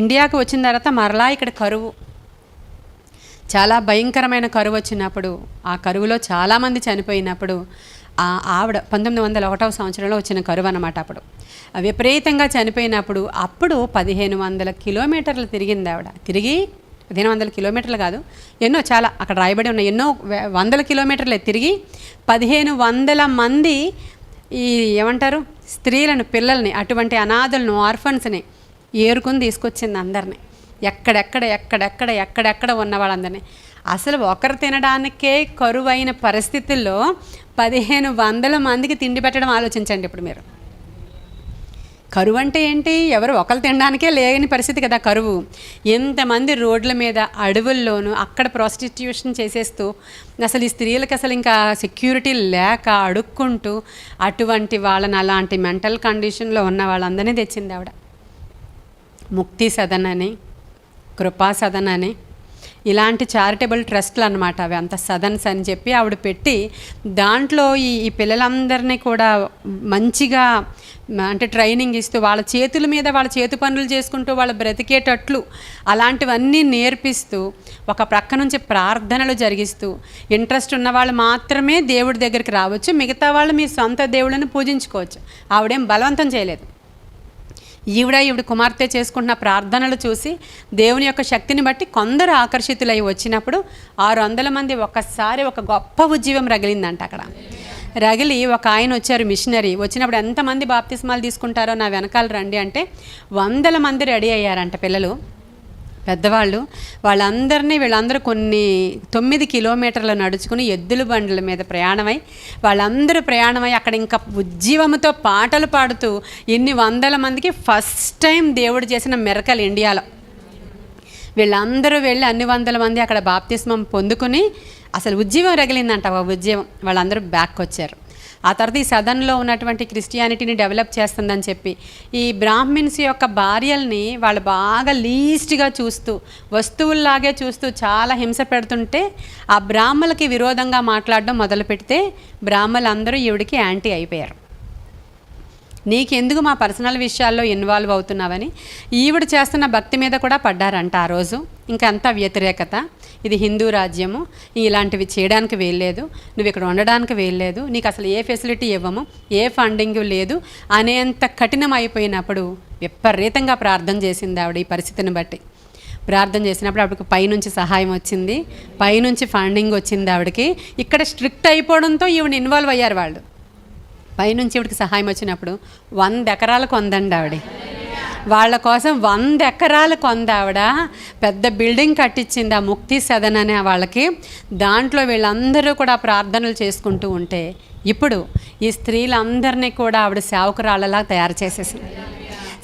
ఇండియాకి వచ్చిన తర్వాత మరలా ఇక్కడ కరువు, చాలా భయంకరమైన కరువు వచ్చినప్పుడు, ఆ కరువులో చాలామంది చనిపోయినప్పుడు ఆవిడ 1901వ సంవత్సరంలో వచ్చిన కరువు అన్నమాట. అప్పుడు విపరీతంగా చనిపోయినప్పుడు అప్పుడు 1500 కిలోమీటర్లు తిరిగింది ఆవిడ. తిరిగి 1500 కిలోమీటర్లు కాదు, ఎన్నో చాలా అక్కడ రాయబడి ఉన్న ఎన్నో వందల కిలోమీటర్లే తిరిగి 1500 మంది ఈ ఏమంటారు స్త్రీలను, పిల్లల్ని, అటువంటి అనాథలను, ఆర్ఫన్స్ని ఏరుకుని తీసుకొచ్చింది అందరినీ. ఎక్కడెక్కడ ఉన్న వాళ్ళందరినీ. అసలు ఒకరు తినడానికే కరువైన పరిస్థితుల్లో 1500 మందికి తిండి పెట్టడం ఆలోచించండి ఇప్పుడు మీరు. కరువు అంటే ఏంటి? ఎవరు ఒకరు తినడానికే లేని పరిస్థితి కదా కరువు. ఎంతమంది రోడ్ల మీద, అడవుల్లోనూ అక్కడ ప్రాస్టిట్యూషన్ చేసేస్తూ, అసలు ఈ స్త్రీలకు అసలు ఇంకా సెక్యూరిటీ లేక అడుక్కుంటూ, అటువంటి వాళ్ళని, అలాంటి మెంటల్ కండిషన్లో ఉన్న వాళ్ళందరినీ తెచ్చింది ఆవిడ. ముక్తి సదన్ అని, కృపా సదన్ అని, ఇలాంటి చారిటబుల్ ట్రస్ట్లు అనమాట అవి. అంత సదన్స్ అని చెప్పి ఆవిడ పెట్టి దాంట్లో ఈ పిల్లలందరినీ కూడా మంచిగా అంటే ట్రైనింగ్ ఇస్తూ, వాళ్ళ చేతుల మీద వాళ్ళ చేతి పనులు చేసుకుంటూ వాళ్ళు బ్రతికేటట్లు అలాంటివన్నీ నేర్పిస్తూ, ఒక ప్రక్క నుంచి ప్రార్థనలు జరిగిస్తూ, ఇంట్రెస్ట్ ఉన్న వాళ్ళు మాత్రమే దేవుడి దగ్గరికి రావచ్చు, మిగతా వాళ్ళు మీ సొంత దేవుళ్ళని పూజించుకోవచ్చు. ఆవిడేం బలవంతం చేయలేదు. ఈవిడ కుమార్తె చేసుకుంటున్న ప్రార్థనలు చూసి దేవుని యొక్క శక్తిని బట్టి కొందరు ఆకర్షితులై వచ్చినప్పుడు 600 మంది ఒక్కసారి ఒక గొప్ప ఉజ్జీవం రగిలిందంట అక్కడ. రగిలి ఒక ఆయన వచ్చారు, మిషనరీ. వచ్చినప్పుడు ఎంతమంది బాప్తిస్మాలు తీసుకుంటారో నా వెనకాల రండి అంటే 100 మంది రెడీ అయ్యారంట పిల్లలు, పెద్దవాళ్ళు. వీళ్ళందరూ 9 కిలోమీటర్లు నడుచుకుని ఎద్దుల బండ్ల మీద వాళ్ళందరూ ప్రయాణమై అక్కడ ఇంకా ఉజ్జీవముతో పాటలు పాడుతూ ఇన్ని 100 మందికి ఫస్ట్ టైం దేవుడు చేసిన మిరకల్ ఇండియాలో. వీళ్ళందరూ వెళ్ళి అన్ని 100 మంది అక్కడ బాప్తిస్మం పొందుకుని అసలు ఉజ్జీవం రగిలిందంట. ఆ ఉజ్జీవం వాళ్ళందరూ బ్యాక్ వచ్చారు. ఆ తర్వాత ఈ సదన్లో ఉన్నటువంటి క్రిస్టియానిటీని డెవలప్ చేస్తుందని చెప్పి ఈ బ్రాహ్మిన్స్ యొక్క భార్యల్ని వాళ్ళు బాగా లీస్ట్గా చూస్తూ, వస్తువుల్లాగే చూస్తూ చాలా హింస పెడుతుంటే ఆ బ్రాహ్మలకి విరోధంగా మాట్లాడడం మొదలు పెడితే బ్రాహ్మలందరూ ఈవిడికి యాంటీ అయిపోయారు. నీకెందుకు మా పర్సనల్ విషయాల్లో ఇన్వాల్వ్ అవుతున్నావని ఈవిడ చేస్తున్న భక్తి మీద కూడా పడ్డారంట ఆ రోజు. ఇంకా అంతా వ్యతిరేకత, ఇది హిందూ రాజ్యము, ఇలాంటివి చేయడానికి వీల్లేదు, నువ్వు ఇక్కడ ఉండడానికి వీల్లేదు, నీకు అసలు ఏ ఫెసిలిటీ ఇవ్వము, ఏ ఫండింగ్ లేదు అనేంత కఠినం అయిపోయినప్పుడు విపరీతంగా ప్రార్థన చేసింది ఆవిడ. ఈ పరిస్థితిని బట్టి ప్రార్థన చేసినప్పుడు ఆవిడకి పైనుంచి సహాయం వచ్చింది, పైనుంచి ఫండింగ్ వచ్చింది ఆవిడకి. ఇక్కడ స్ట్రిక్ట్ అయిపోవడంతో ఈవిడ ఇన్వాల్వ్ అయ్యారు వాళ్ళు. పైనుంచి ఈవిడికి సహాయం వచ్చినప్పుడు 100 ఎకరాలు కొందండి ఆవిడ. వాళ్ళ కోసం 100 ఎకరాలు కొందావిడ. పెద్ద బిల్డింగ్ కట్టించింది ఆ ముక్తి సదన్ అనే వాళ్ళకి. దాంట్లో వీళ్ళందరూ కూడా ప్రార్థనలు చేసుకుంటూ ఉంటే ఇప్పుడు ఈ స్త్రీలందరినీ కూడా ఆవిడ సేవకురాళ్ళలా తయారు చేసేసింది.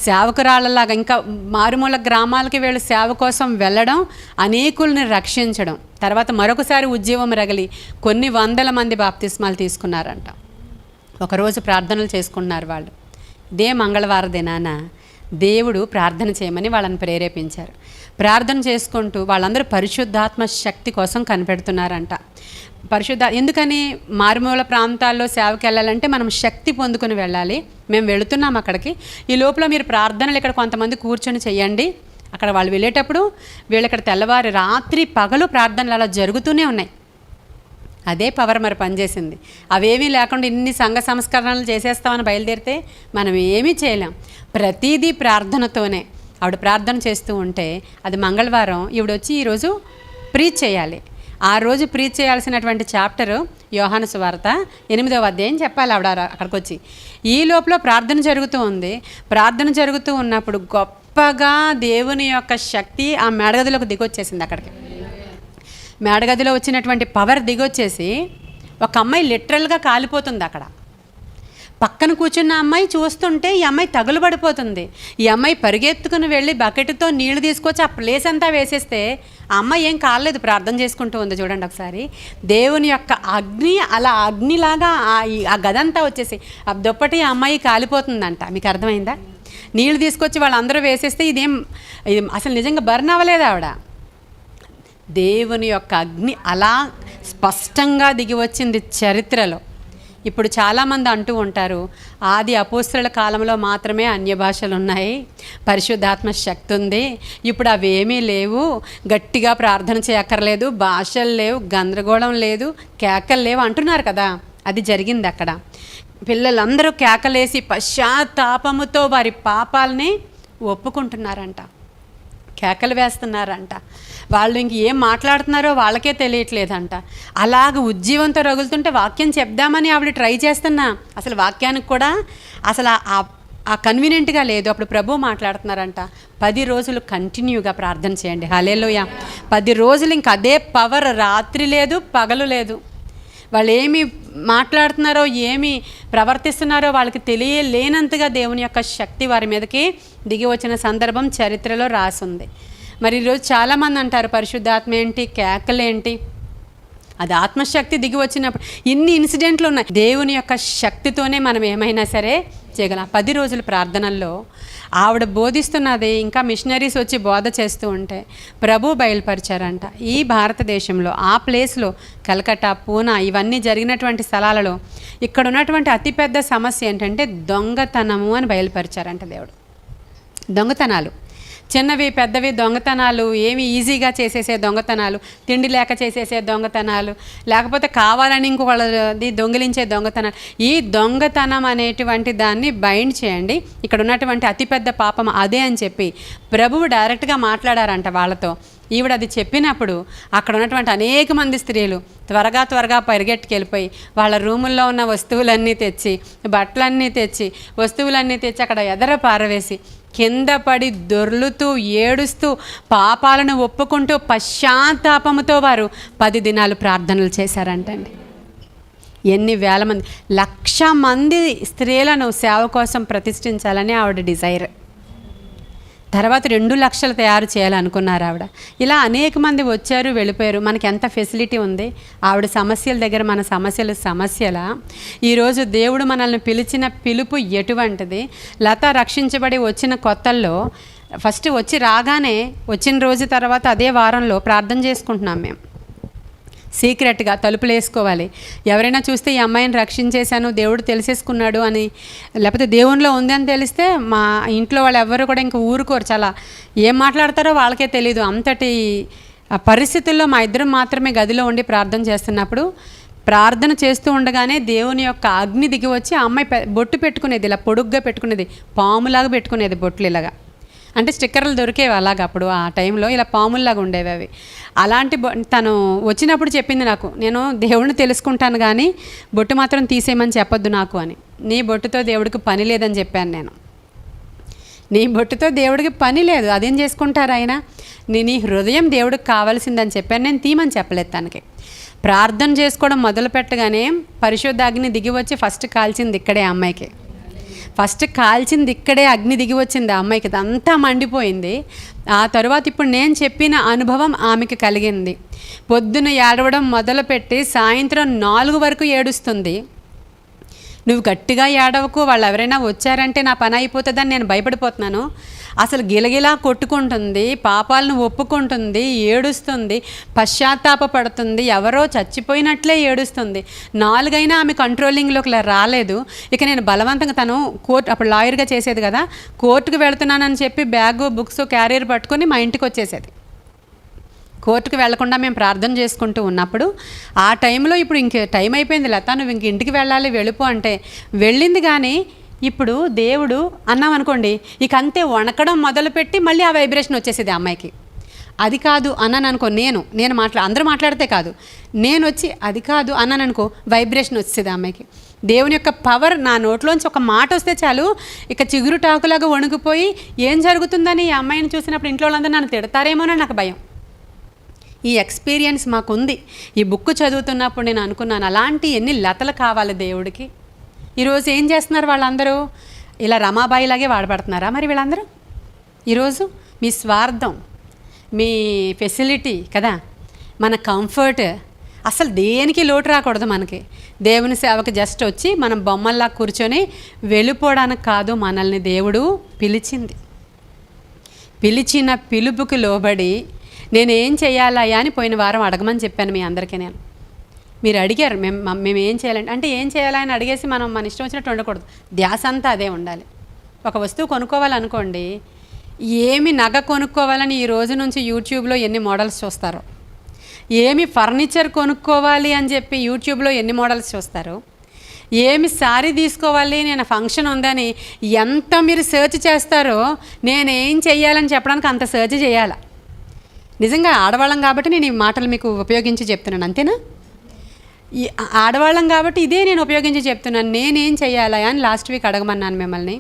సేవకురాళ్ళలాగా ఇంకా మారుమూల గ్రామాలకి వీళ్ళు సేవ కోసం వెళ్ళడం, అనేకుల్ని రక్షించడం. తర్వాత మరొకసారి ఉద్యమం రగిలి కొన్ని 100 మంది బాప్తిస్మాలు తీసుకున్నారంట. ఒకరోజు ప్రార్థనలు చేసుకున్నారు వాళ్ళు. ఇదే మంగళవార దినాన దేవుడు ప్రార్థన చేయమని వాళ్ళని ప్రేరేపించారు. ప్రార్థన చేసుకుంటూ వాళ్ళందరూ పరిశుద్ధాత్మ శక్తి కోసం కనిపెడుతున్నారంట. ఎందుకని మారుమూల ప్రాంతాల్లో సేవకి వెళ్ళాలంటే మనం శక్తి పొందుకొని వెళ్ళాలి. మేము వెళుతున్నాం అక్కడికి. ఈ లోపల మీరు ప్రార్థనలు ఇక్కడ కొంతమంది కూర్చొని చెయ్యండి. అక్కడ వాళ్ళు వెళ్ళేటప్పుడు వీళ్ళు ఇక్కడ తెల్లవారి రాత్రి పగలు ప్రార్థనలు అలా జరుగుతూనే ఉన్నాయి. అదే పవర్ మరి పనిచేసింది. అవేమీ లేకుండా ఇన్ని సంఘ సంస్కరణలు చేసేస్తామని బయలుదేరితే మనం ఏమీ చేయలేం. ప్రతిదీ ప్రార్థనతోనే. ఆవిడ ప్రార్థన చేస్తూ ఉంటే అది మంగళవారం ఈవిడ వచ్చి ఈరోజు ప్రీచ్ చేయాలి. ఆ రోజు ప్రీచ్ చేయాల్సినటువంటి చాప్టరు యోహాను సువార్త 8వ అధ్యాయం చెప్పాలి ఆవిడ అక్కడికి వచ్చి. ఈ లోపల ప్రార్థన జరుగుతూ ఉంది. ప్రార్థన జరుగుతూ ఉన్నప్పుడు గొప్ప గొప్పగా దేవుని యొక్క శక్తి ఆ మేడగదిలోకి దిగొచ్చేసింది. అక్కడికి మేడగదిలో వచ్చినటువంటి పవర్ దిగొచ్చేసి ఒక అమ్మాయి లిటరల్గా కాలిపోతుంది. అక్కడ పక్కన కూర్చున్న అమ్మాయి చూస్తుంటే ఈ అమ్మాయి తగులుబడిపోతుంది. ఈ అమ్మాయి పరిగెత్తుకుని వెళ్ళి బకెట్తో నీళ్లు తీసుకొచ్చి ఆ ప్లేస్ అంతా వేసేస్తే ఆ అమ్మాయి ఏం కాలేదు, ప్రార్థన చేసుకుంటూ ఉంది. చూడండి ఒకసారి, దేవుని యొక్క అగ్ని అలా అగ్నిలాగా ఆ గదంతా వచ్చేసి ఆ దుప్పటి ఆ అమ్మాయి కాలిపోతుందంట. మీకు అర్థమైందా? నీళ్ళు తీసుకొచ్చి వాళ్ళందరూ వేసేస్తే ఇది అసలు నిజంగా బర్న్ అవ్వలేదు ఆవిడ. దేవుని యొక్క అగ్ని అలా స్పష్టంగా దిగి వచ్చింది చరిత్రలో. ఇప్పుడు చాలామంది అంటూ ఉంటారు, ఆది అపోస్తలుల కాలంలో మాత్రమే అన్య భాషలు ఉన్నాయి, పరిశుద్ధాత్మ శక్తి ఉంది, ఇప్పుడు అవేమీ లేవు, గట్టిగా ప్రార్థన చేయక్కర్లేదు, భాషలు లేవు, గందరగోళం లేదు, కేకలు లేవు అంటున్నారు కదా. అది జరిగింది అక్కడ. పిల్లలందరూ కేకలేసి పశ్చాత్తాపముతో వారి పాపాలని ఒప్పుకుంటున్నారంట, కేకలు వేస్తున్నారంట. వాళ్ళు ఇంక ఏం మాట్లాడుతున్నారో వాళ్ళకే తెలియట్లేదంట. అలాగ ఉజ్జీవంతో రగులుతుంటే వాక్యం చెప్దామని ఆవిడ ట్రై చేస్తున్నా అసలు వాక్యానికి కూడా అసలు ఆ కన్వీనియంట్గా లేదు. అప్పుడు ప్రభు మాట్లాడుతున్నారంట, 10 రోజులు కంటిన్యూగా ప్రార్థన చేయండి. హల్లెలూయా. 10 రోజులు ఇంక అదే పవర్, రాత్రి లేదు పగలు లేదు. వాళ్ళు ఏమి మాట్లాడుతున్నారో ఏమి ప్రవర్తిస్తున్నారో వాళ్ళకి తెలియలేనంతగా దేవుని యొక్క శక్తి వారి మీదకి దిగి వచ్చిన సందర్భం చరిత్రలో రాసుంది. మరి ఈరోజు చాలామంది అంటారు పరిశుద్ధాత్మ ఏంటి, కేకలేంటి? అది ఆత్మశక్తి దిగి వచ్చినప్పుడు ఇన్ని ఇన్సిడెంట్లు ఉన్నాయి. దేవుని యొక్క శక్తితోనే మనం ఏమైనా సరే చేయగలం. 10 రోజుల ప్రార్థనల్లో ఆవిడ బోధిస్తున్నది, ఇంకా మిషనరీస్ వచ్చి బోధ చేస్తూ ఉంటే ప్రభు బయలుపరిచారంట. ఈ భారతదేశంలో ఆ ప్లేస్లో కలకత్తా, పూనా ఇవన్నీ జరిగినటువంటి స్థలాలలో ఇక్కడ ఉన్నటువంటి అతిపెద్ద సమస్య ఏంటంటే దొంగతనము అని బయలుపరిచారంట దేవుడు. దొంగతనాలు, చిన్నవి పెద్దవి దొంగతనాలు, ఏమి ఈజీగా చేసేసే దొంగతనాలు, తిండి లేక చేసేసే దొంగతనాలు, లేకపోతే కావాలని ఇంకొకళ్ళది దొంగిలించే దొంగతనాలు. ఈ దొంగతనం అనేటువంటి దాన్ని బైండ్ చేయండి, ఇక్కడ ఉన్నటువంటి అతిపెద్ద పాపం అదే అని చెప్పి ప్రభువు డైరెక్ట్గా మాట్లాడారంట వాళ్ళతో. ఈవిడ అది చెప్పినప్పుడు అక్కడ ఉన్నటువంటి అనేక మంది స్త్రీలు త్వరగా పరిగెట్టుకెళ్ళిపోయి వాళ్ళ రూముల్లో ఉన్న వస్తువులన్నీ తెచ్చి, బట్టలన్నీ తెచ్చి, వస్తువులన్నీ తెచ్చి అక్కడ ఎదర పారవేసి కింద పడి దొర్లుతూ ఏడుస్తూ పాపాలను ఒప్పుకుంటూ పశ్చాత్తాపముతో వారు 10 దినాలు ప్రార్థనలు చేశారంటండి. ఎన్ని వేల మంది, 1,00,000 మంది స్త్రీలను సేవ కోసం ప్రతిష్ఠించాలని ఆవిడ డిజైర్. తర్వాత 2 లక్షలు తయారు చేయాలనుకున్నారు ఆవిడ. ఇలా అనేక మంది వచ్చారు వెళ్ళిపోయారు. మనకి ఎంత ఫెసిలిటీ ఉంది. ఆవిడ సమస్యల దగ్గర మన సమస్యలా? ఈరోజు దేవుడు మనల్ని పిలిచిన పిలుపు ఎటువంటిది? లత రక్షించబడి వచ్చిన కొత్తల్లో ఫస్ట్ రాగానే వచ్చిన రోజు తర్వాత అదే వారంలో ప్రార్థన చేసుకుంటున్నాం మేము. సీక్రెట్గా తలుపులు వేసుకోవాలి. ఎవరైనా చూస్తే ఈ అమ్మాయిని రక్షించేశాను, దేవుడు తెలిసేసుకున్నాడు అని, లేకపోతే దేవునిలో ఉంది అని తెలిస్తే మా ఇంట్లో వాళ్ళు ఎవరు కూడా ఇంకా ఊరుకోరు. చాలా ఏం మాట్లాడతారో వాళ్ళకే తెలీదు. అంతటి పరిస్థితుల్లో మా ఇద్దరం మాత్రమే గదిలో ఉండి ప్రార్థన చేస్తున్నప్పుడు ప్రార్థన చేస్తూ ఉండగానే దేవుని యొక్క అగ్ని దిగి వచ్చి ఆ అమ్మాయి బొట్టు పెట్టుకునేది, ఇలా పొడుగ్గా పెట్టుకునేది, పాములాగా పెట్టుకునేది బొట్లు ఇలాగా. అంటే స్టిక్కర్లు దొరికేవి అలాగా అప్పుడు ఆ టైంలో, ఇలా పాముల్లాగా ఉండేవి అవి. అలాంటి తను వచ్చినప్పుడు చెప్పింది నాకు, నేను దేవుడిని తెలుసుకుంటాను కానీ బొట్టు మాత్రం తీసేయమని చెప్పొద్దు నాకు అని. నీ బొట్టుతో దేవుడికి పని లేదని చెప్పాను నేను. నీ బొట్టుతో దేవుడికి పని లేదు, అదేం చేసుకుంటారు ఆయన? నీ హృదయం దేవుడికి కావాల్సిందని చెప్పాను నేను, తీయమని చెప్పలేదు తనకి. ప్రార్థన చేసుకోవడం మొదలు పెట్టగానే పరిశుద్ధాగ్ని దిగి వచ్చి ఫస్ట్ కాల్చింది ఇక్కడే అమ్మాయికి. ఫస్ట్ కాల్చింది ఇక్కడే అగ్ని దిగి వచ్చింది ఆ అమ్మాయికి, అంతా మండిపోయింది. ఆ తర్వాత ఇప్పుడు నేను చెప్పిన అనుభవం ఆమెకి కలిగింది. పొద్దున ఏడవడం మొదలుపెట్టి సాయంత్రం 4 వరకు ఏడుస్తుంది. నువ్వు గట్టిగా ఏడవకు, వాళ్ళు ఎవరైనా వచ్చారంటే నా పని అయిపోతుందని నేను భయపడిపోతున్నాను. అసలు గిలగిలా కొట్టుకుంటుంది, పాపాలను ఒప్పుకుంటుంది, ఏడుస్తుంది, పశ్చాత్తాపడుతుంది, ఎవరో చచ్చిపోయినట్లే ఏడుస్తుంది. 4 అయినా ఆమె కంట్రోలింగ్లోకి రాలేదు. ఇక నేను బలవంతంగా, తను అప్పుడు లాయర్గా చేసేది కదా, కోర్టుకు వెళుతున్నానని చెప్పి బ్యాగు, బుక్స్, క్యారియర్ పట్టుకొని మా ఇంటికి వచ్చేసేది. కోర్టుకు వెళ్లకుండా మేము ప్రార్థన చేసుకుంటూ ఉన్నప్పుడు ఆ టైంలో ఇప్పుడు ఇంక టైం అయిపోయింది లత, నువ్వు ఇంక ఇంటికి వెళ్ళాలి, వెళ్ళిపో అంటే వెళ్ళింది. కానీ ఇప్పుడు దేవుడు అన్నాం అనుకోండి, ఇక అంతే వణకడం మొదలుపెట్టి మళ్ళీ ఆ వైబ్రేషన్ వచ్చేసేది అమ్మాయికి. అది కాదు అన్నాను అనుకో, నేను అందరూ మాట్లాడితే కాదు, నేను వచ్చి అది కాదు అన్నాను అనుకో, వైబ్రేషన్ వచ్చేది అమ్మాయికి. దేవుని యొక్క పవర్ నా నోట్లోంచి ఒక మాట వస్తే చాలు, ఇక చిగురు టాకులాగా వణుకుపోయి ఏం జరుగుతుందని ఈ అమ్మాయిని చూసినప్పుడు ఇంట్లో వాళ్ళందరూ నన్ను తిడతారేమోనని నాకు భయం. ఈ ఎక్స్పీరియన్స్ మాకుంది. ఈ బుక్ చదువుతున్నప్పుడు నేను అనుకున్నాను, అలాంటి ఎన్ని లతలు కావాలి దేవుడికి. ఈరోజు ఏం చేస్తున్నారు వాళ్ళందరూ? ఇలా రమాబాయిలాగే వాడబడుతున్నారా మరి వీళ్ళందరూ? ఈరోజు మీ స్వార్థం, మీ ఫెసిలిటీ కదా, మన కంఫర్ట్, అసలు దేనికి లోటు రాకూడదు మనకి. దేవుని సేవకు జస్ట్ వచ్చి మనం బొమ్మల్లా కూర్చొని వెళ్ళిపోవడానికి కాదు మనల్ని దేవుడు పిలిచింది. పిలిచిన పిలుపుకి లోబడి నేనేం చేయాలయ్యా అని పోయిన వారం అడగమని చెప్పాను మీ అందరికీ. మీరు అడిగారు మేము ఏం చేయాలంటే, అంటే ఏం చేయాలని అడిగేసి మన ఇష్టం వచ్చినట్టు ఉండకూడదు. ధ్యాస అంతా అదే ఉండాలి. ఒక వస్తువు కొనుక్కోవాలనుకోండి, ఏమి నగ కొనుక్కోవాలని ఈ రోజు నుంచి యూట్యూబ్లో ఎన్ని మోడల్స్ చూస్తారో, ఏమి ఫర్నిచర్ కొనుక్కోవాలి అని చెప్పి యూట్యూబ్లో ఎన్ని మోడల్స్ చూస్తారు, ఏమి శారీ తీసుకోవాలి నేను ఫంక్షన్ ఉందని ఎంత మీరు సెర్చ్ చేస్తారో, నేనేం చెయ్యాలని చెప్పడానికి అంత సెర్చ్ చేయాలి. నిజంగా ఆడవాళ్ళం కాబట్టి నేను ఈ మాటలు మీకు ఉపయోగించి చెప్తున్నాను, అంతేనా? ఈ ఆడవాళ్ళం కాబట్టి ఇదే నేను ఉపయోగించి చెప్తున్నాను. నేనేం చెయ్యాలా అని లాస్ట్ వీక్ అడగమన్నాను మిమ్మల్ని.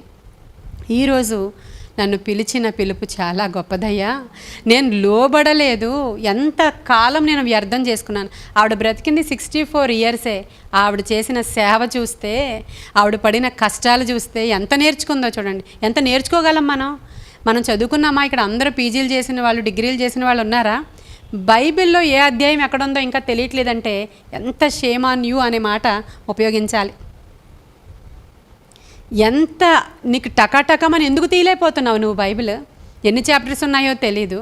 ఈరోజు నన్ను పిలిచిన పిలుపు చాలా గొప్పదయ్యా, నేను లోబడలేదు, ఎంత కాలం నేను వ్యర్థం చేసుకున్నాను. ఆవిడ బ్రతికింది 64 ఇయర్సే. ఆవిడ చేసిన సేవ చూస్తే, ఆవిడ పడిన కష్టాలు చూస్తే ఎంత నేర్చుకుందో చూడండి. ఎంత నేర్చుకోగలం మనం చదువుకున్నామా? ఇక్కడ అందరూ పీజీలు చేసిన వాళ్ళు, డిగ్రీలు చేసిన వాళ్ళు ఉన్నారా? బైబిల్లో ఏ అధ్యాయం ఎక్కడుందో ఇంకా తెలియట్లేదంటే ఎంత షేమ్ ఆన్ యూ అనే మాట ఉపయోగించాలి. ఎంత నీకు టకాటకమని ఎందుకు తీయలేకపోతున్నావు నువ్వు? బైబిల్ ఎన్ని చాప్టర్స్ ఉన్నాయో తెలీదు,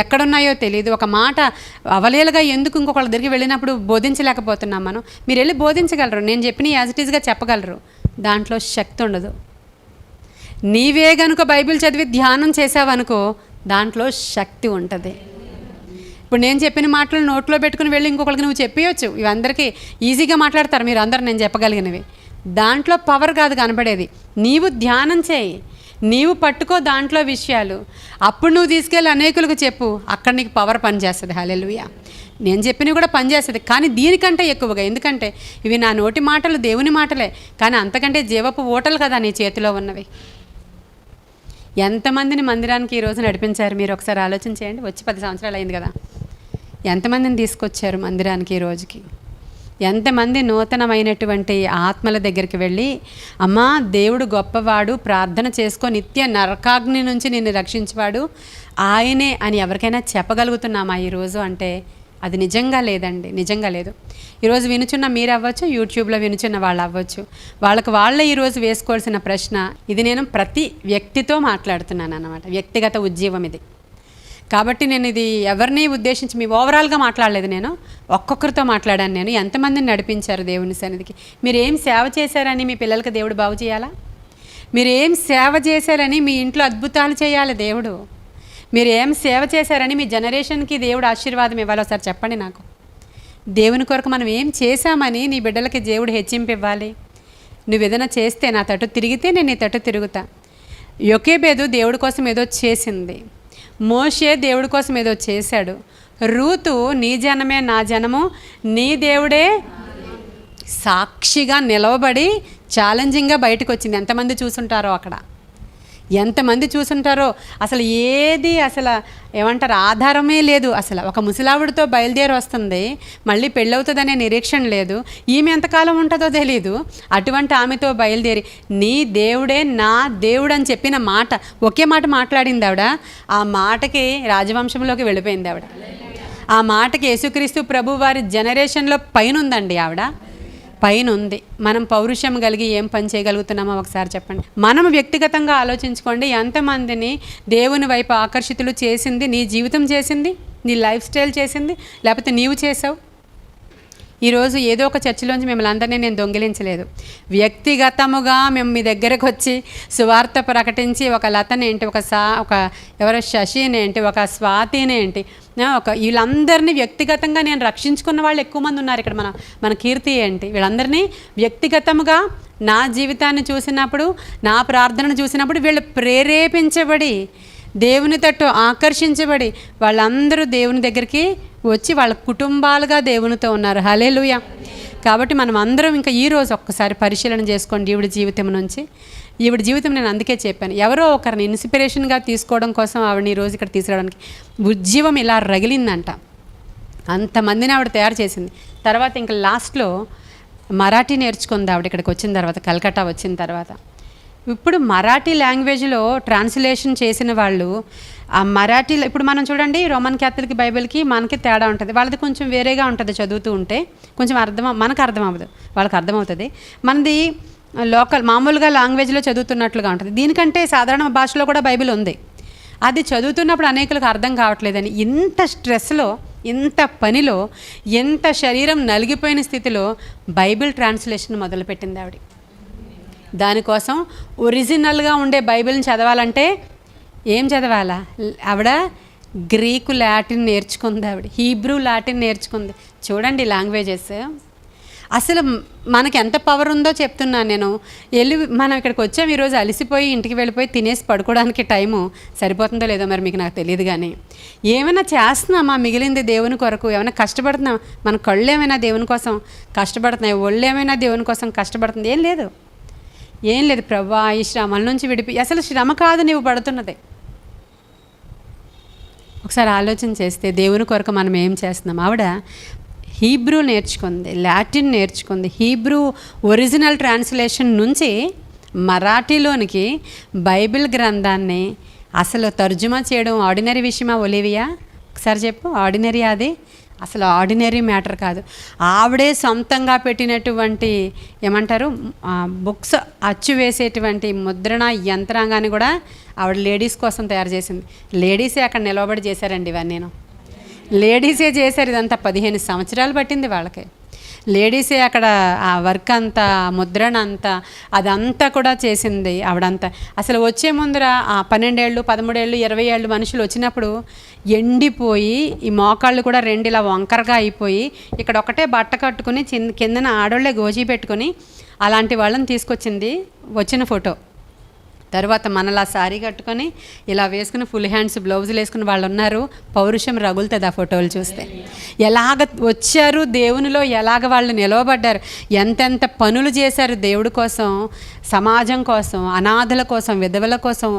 ఎక్కడున్నాయో తెలీదు. ఒక మాట అవలేలుగా ఎందుకు ఇంకొకళ్ళ దగ్గరికి వెళ్ళినప్పుడు బోధించలేకపోతున్నాం మనం? మీరు వెళ్ళి బోధించగలరు, నేను చెప్పిన యాజ్ ఇట్ ఈస్గా చెప్పగలరు, దాంట్లో శక్తి ఉండదు. నీవే గనుక బైబిల్ చదివి ధ్యానం చేసావనుకో, దాంట్లో శక్తి ఉంటుంది. ఇప్పుడు నేను చెప్పిన మాటలు నోట్లో పెట్టుకుని వెళ్ళి ఇంకొకరికి నువ్వు చెప్పేయచ్చు. ఇవి అందరికీ ఈజీగా మాట్లాడతారు మీరు అందరు, నేను చెప్పగలిగినవి. దాంట్లో పవర్ కాదు కనపడేది. నీవు ధ్యానం చేయి, నీవు పట్టుకో దాంట్లో విషయాలు, అప్పుడు నువ్వు తీసుకెళ్ళి అనేకులకు చెప్పు, అక్కడ నీకు పవర్ పనిచేస్తుంది. హల్లెలూయా. నేను చెప్పినవి కూడా పనిచేస్తుంది, కానీ దీనికంటే ఎక్కువగా. ఎందుకంటే ఇవి నా నోటి మాటలు, దేవుని మాటలే, కానీ అంతకంటే జీవపు ఓటలు కదా నీ చేతిలో ఉన్నవి. ఎంతమందిని మందిరానికి ఈరోజు నడిపించారు మీరు ఒకసారి ఆలోచన చేయండి. వచ్చి 10 సంవత్సరాలు అయింది కదా. ఎంతమందిని తీసుకొచ్చారు మందిరానికి ఈ రోజుకి? ఎంతమంది నూతనమైనటువంటి ఆత్మల దగ్గరికి వెళ్ళి, అమ్మా దేవుడు గొప్పవాడు, ప్రార్థన చేసుకో, నిత్య నరకాగ్ని నుంచి నిన్ను రక్షించేవాడు ఆయనే అని ఎవరికైనా చెప్పగలుగుతున్నామా ఈరోజు? అంటే అది నిజంగా లేదండి, నిజంగా లేదు. ఈరోజు వినుచున్న మీరు అవ్వచ్చు, యూట్యూబ్లో వినుచున్న వాళ్ళు అవ్వచ్చు, వాళ్ళే ఈరోజు వేసుకోవాల్సిన ప్రశ్న ఇది. నేను ప్రతి వ్యక్తితో మాట్లాడుతున్నాను అన్నమాట, వ్యక్తిగత ఉద్యమం ఇది. కాబట్టి నేను ఇది ఎవరిని ఉద్దేశించి మీ ఓవరాల్గా మాట్లాడలేదు, నేను ఒక్కొక్కరితో మాట్లాడాను. నేను ఎంతమందిని నడిపించారు దేవుని సన్నిధికి? మీరు ఏం సేవ చేశారని మీ పిల్లలకి దేవుడు బాగు చేయాలా? మీరు ఏం సేవ చేశారని మీ ఇంట్లో అద్భుతాలు చేయాలి దేవుడు? మీరు ఏం సేవ చేశారని మీ జనరేషన్కి దేవుడు ఆశీర్వాదం ఇవ్వాలి? ఒకసారి చెప్పండి నాకు. దేవుని కొరకు మనం ఏం చేశామని నీ బిడ్డలకి దేవుడు హెచ్చింపు ఇవ్వాలి? నువ్వు ఏదైనా చేస్తే నా తట్టు తిరిగితే నేను నీ తట్టు తిరుగుతా. యొకేబేదు దేవుడి కోసం ఏదో చేసింది, మోషే దేవుడి కోసం ఏదో చేశాడు, రూతు నీ జనమే నా జనము, నీ దేవుడే సాక్షిగా నిలవబడి ఛాలెంజింగ్గా బయటకు వచ్చింది. ఎంతమంది చూసుంటారో అక్కడ, ఎంతమంది చూసుంటారో. అసలు ఏది అసలు ఏమంటారు, ఆధారమే లేదు. అసలు ఒక ముసలావిడితో బయలుదేరి వస్తుంది, మళ్ళీ పెళ్ళవుతుందనే నిరీక్షణ లేదు, ఈమె ఎంతకాలం ఉంటుందో తెలీదు. అటువంటి ఆమెతో బయలుదేరి నీ దేవుడే నా దేవుడు అని చెప్పిన మాట, ఒకే మాట మాట్లాడింది ఆవిడ. ఆ మాటకి రాజవంశంలోకి వెళ్ళిపోయింది ఆవిడ. ఆ మాటకి యేసుక్రీస్తు ప్రభు వారి జనరేషన్లో పైన ఉందండి ఆవిడ, పైన ఉంది. మనం పౌరుషం కలిగి ఏం పని చేయగలుగుతున్నామో ఒకసారి చెప్పండి. మనం వ్యక్తిగతంగా ఆలోచించుకోండి. ఎంతమందిని దేవుని వైపు ఆకర్షితులు చేసింది నీ జీవితం చేసింది, నీ లైఫ్ స్టైల్ చేసింది, లేకపోతే నీవు చేసావు? ఈరోజు ఏదో ఒక చర్చిలోంచి మిమ్మల్ని అందరినీ నేను దొంగిలించలేదు. వ్యక్తిగతముగా మేము మీ దగ్గరకు వచ్చి సువార్త ప్రకటించి ఒక లతనేంటి, ఒక ఎవరో శశినేంటి, ఒక స్వాతినేంటి, వీళ్ళందరినీ వ్యక్తిగతంగా నేను రక్షించుకున్న వాళ్ళు ఎక్కువ మంది ఉన్నారు ఇక్కడ. మన కీర్తి ఏంటి, వీళ్ళందరినీ వ్యక్తిగతముగా నా జీవితాన్ని చూసినప్పుడు, నా ప్రార్థనను చూసినప్పుడు వీళ్ళు ప్రేరేపించబడి దేవుని తట్టు ఆకర్షించబడి వాళ్ళందరూ దేవుని దగ్గరికి వచ్చి వాళ్ళ కుటుంబాలుగా దేవునితో ఉన్నారు. హల్లెలూయా. కాబట్టి మనం అందరం ఇంకా ఈరోజు ఒక్కసారి పరిశీలన చేసుకోండి ఈవిడ జీవితం నుంచి. ఈవిడ జీవితం నేను అందుకే చెప్పాను, ఎవరో ఒకరిని ఇన్స్పిరేషన్గా తీసుకోవడం కోసం ఆవిడని ఈరోజు ఇక్కడ తీసుకురావడానికి. ఉజ్జీవం ఇలా రగిలిందంట, అంతమందిని ఆవిడ తయారు చేసింది. తర్వాత ఇంకా లాస్ట్లో మరాఠీ నేర్చుకుంది ఆవిడ ఇక్కడికి వచ్చిన తర్వాత, కలకత్తా వచ్చిన తర్వాత. ఇప్పుడు మరాఠీ లాంగ్వేజ్లో ట్రాన్స్లేషన్ చేసిన వాళ్ళు ఆ మరాఠీలో, ఇప్పుడు మనం చూడండి రోమన్ క్యాథలిక్ బైబిల్కి మనకి తేడా ఉంటుంది. వాళ్ళది కొంచెం వేరేగా ఉంటుంది, చదువుతూ ఉంటే కొంచెం మనకు అర్థం అవ్వదు, వాళ్ళకి అర్థమవుతుంది. మనది లోకల్ మామూలుగా లాంగ్వేజ్లో చదువుతున్నట్లుగా ఉంటుంది. దీనికంటే సాధారణ భాషలో కూడా బైబిల్ ఉంది. అది చదువుతున్నప్పుడు అనేకులకు అర్థం కావట్లేదని ఇంత స్ట్రెస్లో, ఇంత పనిలో, ఎంత శరీరం నలిగిపోయిన స్థితిలో బైబిల్ ట్రాన్స్లేషన్ మొదలుపెట్టింది ఆవిడ. దానికోసం ఒరిజినల్గా ఉండే బైబిల్ని చదవాలంటే ఏం చదవాలా? ఆవిడ గ్రీకు లాటిన్ నేర్చుకుంది, ఆవిడ హీబ్రూ లాటిన్ నేర్చుకుంది. చూడండి లాంగ్వేజెస్ అసలు మనకి ఎంత పవర్ ఉందో చెప్తున్నాను నేను. మనం ఇక్కడికి వచ్చాము ఈరోజు, అలసిపోయి ఇంటికి వెళ్ళిపోయి తినేసి పడుకోవడానికి టైము సరిపోతుందో లేదో మరి మీకు నాకు తెలియదు. కానీ ఏమైనా చేస్తున్నామా మిగిలింది దేవుని కొరకు? ఏమైనా కష్టపడుతున్నామా? మన కళ్ళు ఏమైనా దేవుని కోసం కష్టపడుతున్నాయి, ఒళ్ళు ఏమైనా దేవుని కోసం కష్టపడుతుంది? ఏం లేదు, ఏం లేదు. ప్రభువా ఈ శ్రమల నుంచి అసలు శ్రమ కాదు నీవు పడుతున్నదే. ఒకసారి ఆలోచన చేస్తే దేవుని కొరకు మనం ఏం చేస్తున్నాం? ఆవిడ హీబ్రూ నేర్చుకుంది, లాటిన్ నేర్చుకుంది. హీబ్రూ ఒరిజినల్ ట్రాన్స్లేషన్ నుంచి మరాఠీలోనికి బైబిల్ గ్రంథాన్ని అసలు తర్జుమా చేయడం ఆర్డినరీ విషయమా ఒలివియా? ఒకసారి చెప్పు, ఆర్డినరీ అది? అసలు ఆర్డినరీ మ్యాటర్ కాదు. ఆవిడే సొంతంగా పెట్టినటువంటి ఏమంటారు బుక్స్ అచ్చు వేసేటువంటి ముద్రణ యంత్రాంగాన్ని కూడా ఆవిడ లేడీస్ కోసం తయారు చేసింది. లేడీసే అక్కడ నిలబడి చేశారండి ఇవన్నీ. నేను లేడీసే చేశారు ఇదంతా. 15 సంవత్సరాలు పట్టింది వాళ్ళకి. లేడీసే అక్కడ ఆ వర్క్ అంతా, ముద్రణ అంతా, అదంతా కూడా చేసింది ఆవిడంతా. అసలు వచ్చే ముందర ఆ 12 ఏళ్ళు 13 ఏళ్ళు 20 ఏళ్ళు మనుషులు వచ్చినప్పుడు ఎండిపోయి ఈ మోకాళ్ళు కూడా 2 ఇలా వంకరగా అయిపోయి ఇక్కడ ఒకటే బట్ట కట్టుకుని కిందన ఆడోళ్ళే గోజీ పెట్టుకొని అలాంటి వాళ్ళని తీసుకొచ్చింది వచ్చిన ఫోటో. తర్వాత మనలా సారీ కట్టుకొని ఇలా వేసుకుని ఫుల్ హ్యాండ్స్ బ్లౌజులు వేసుకుని వాళ్ళు ఉన్నారు. పౌరుషం రగులుతుంది ఆ ఫోటోలు చూస్తే. ఎలాగ వచ్చారు దేవునిలో, ఎలాగ వాళ్ళు నిలవబడ్డారు, ఎంతెంత పనులు చేశారు దేవుడి కోసం, సమాజం కోసం, అనాథల కోసం, విధవల కోసం,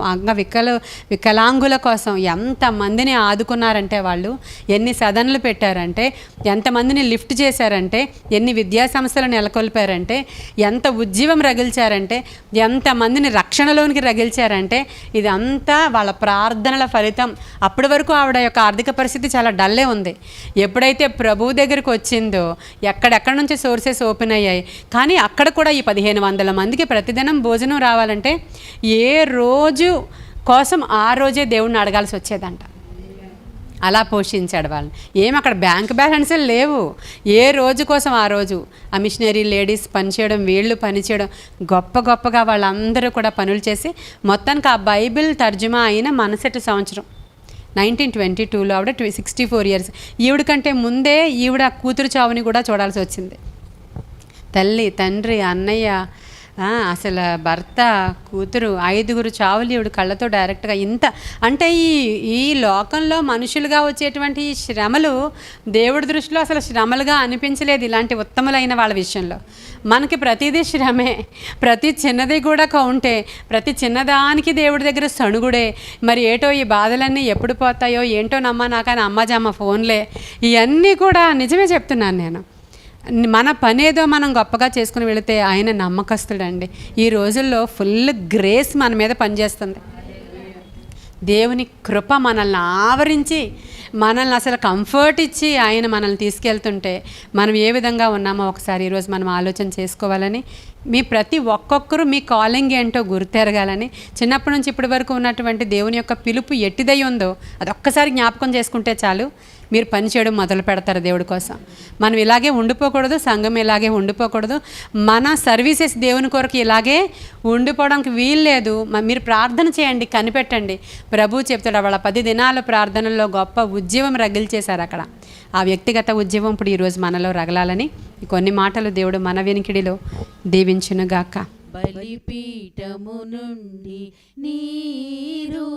వికలాంగుల కోసం ఎంతమందిని ఆదుకున్నారంటే వాళ్ళు. ఎన్ని సదన్లు పెట్టారంటే, ఎంతమందిని లిఫ్ట్ చేశారంటే, ఎన్ని విద్యా సంస్థలు నెలకొల్పారంటే, ఎంత ఉజ్జీవం రగిల్చారంటే, ఎంతమందిని రక్షణలోనికి రగిల్చారంటే, ఇదంతా వాళ్ళ ప్రార్థనల ఫలితం. అప్పటి వరకు ఆవిడ యొక్క ఆర్థిక పరిస్థితి చాలా డల్లే ఉంది. ఎప్పుడైతే ప్రభువు దగ్గరికి వచ్చిందో ఎక్కడెక్కడ నుంచి సోర్సెస్ ఓపెన్ అయ్యాయి. కానీ అక్కడ కూడా ఈ 1500 మందికి ప్రతిదినం భోజనం రావాలంటే ఏ రోజు కోసం ఆ రోజే దేవుడిని అడగాల్సి వచ్చేదంట. అలా పోషించాడు వాళ్ళని. ఏమి అక్కడ బ్యాంక్ బ్యాలెన్స్లు లేవు. ఏ రోజు కోసం ఆ రోజు ఆ మిషనరీ లేడీస్ పనిచేయడం, వీళ్ళు పనిచేయడం, గొప్పగా వాళ్ళందరూ కూడా పనులు చేసి మొత్తానికి ఆ బైబిల్ తర్జుమా అయిన మరుసటి సంవత్సరం 1922లో ఆవిడ 64 ఇయర్స్. ఈవిడ కంటే ముందే ఈవిడ కూతురు చావుని కూడా చూడాల్సి వచ్చింది. తల్లి, తండ్రి, అన్నయ్య, అసలు భర్త, కూతురు, 5గురు చావులు ఈవిడ కళ్ళతో డైరెక్ట్గా. ఇంత అంటే ఈ లోకంలో మనుషులుగా వచ్చేటువంటి ఈ శ్రమలు దేవుడి దృష్టిలో అసలు శ్రమలుగా అనిపించలేదు ఇలాంటి ఉత్తములైన వాళ్ళ విషయంలో. మనకి ప్రతిదీ శ్రమే, ప్రతి చిన్నది కూడా కౌంటే, ప్రతి చిన్నదానికి దేవుడి దగ్గర సణుగుడే. మరి ఏటో ఈ బాధలన్నీ ఎప్పుడు పోతాయో ఏంటో నమ్మ నాకని అమ్మజమ్మ ఫోన్లే, ఇవన్నీ కూడా నిజమే చెప్తున్నాను నేను. మన పనేదో మనం గొప్పగా చేసుకుని వెళితే ఆయన నమ్మకస్తుడండి. ఈ రోజుల్లో ఫుల్ గ్రేస్ మన మీద పనిచేస్తుంది. దేవుని కృప మనల్ని ఆవరించి మనల్ని అసలు కంఫర్ట్ ఇచ్చి ఆయన మనల్ని తీసుకెళ్తుంటే మనం ఏ విధంగా ఉన్నామో ఒకసారి ఈరోజు మనం ఆలోచన చేసుకోవాలని, మీ ప్రతి ఒక్కొక్కరు మీ కాలింగ్ ఏంటో గుర్తెరగాలని, చిన్నప్పటి నుంచి ఇప్పటి వరకు ఉన్నటువంటి దేవుని యొక్క పిలుపు ఎట్టిదై ఉందో అది ఒక్కసారి జ్ఞాపకం చేసుకుంటే చాలు. మీరు పని చేయడం మొదలు పెడతారు దేవుడి కోసం. మనం ఇలాగే ఉండిపోకూడదు, సంఘం ఇలాగే ఉండిపోకూడదు, మన సర్వీసెస్ దేవుని కొరకు ఇలాగే ఉండిపోవడానికి వీల్లేదు. మీరు ప్రార్థన చేయండి, కనిపెట్టండి. ప్రభు చెప్తాడు వాళ్ళ 10 దినాల ప్రార్థనల్లో గొప్ప ఉజ్జీవం రగిల్చేశారు అక్కడ. ఆ వ్యక్తిగత ఉజ్జీవం ఇప్పుడు ఈరోజు మనలో రగలాలని కొన్ని మాటలు దేవుడు మన వినికిడిలో దీవించునుగాక. బలిపీఠము నుండి నీరు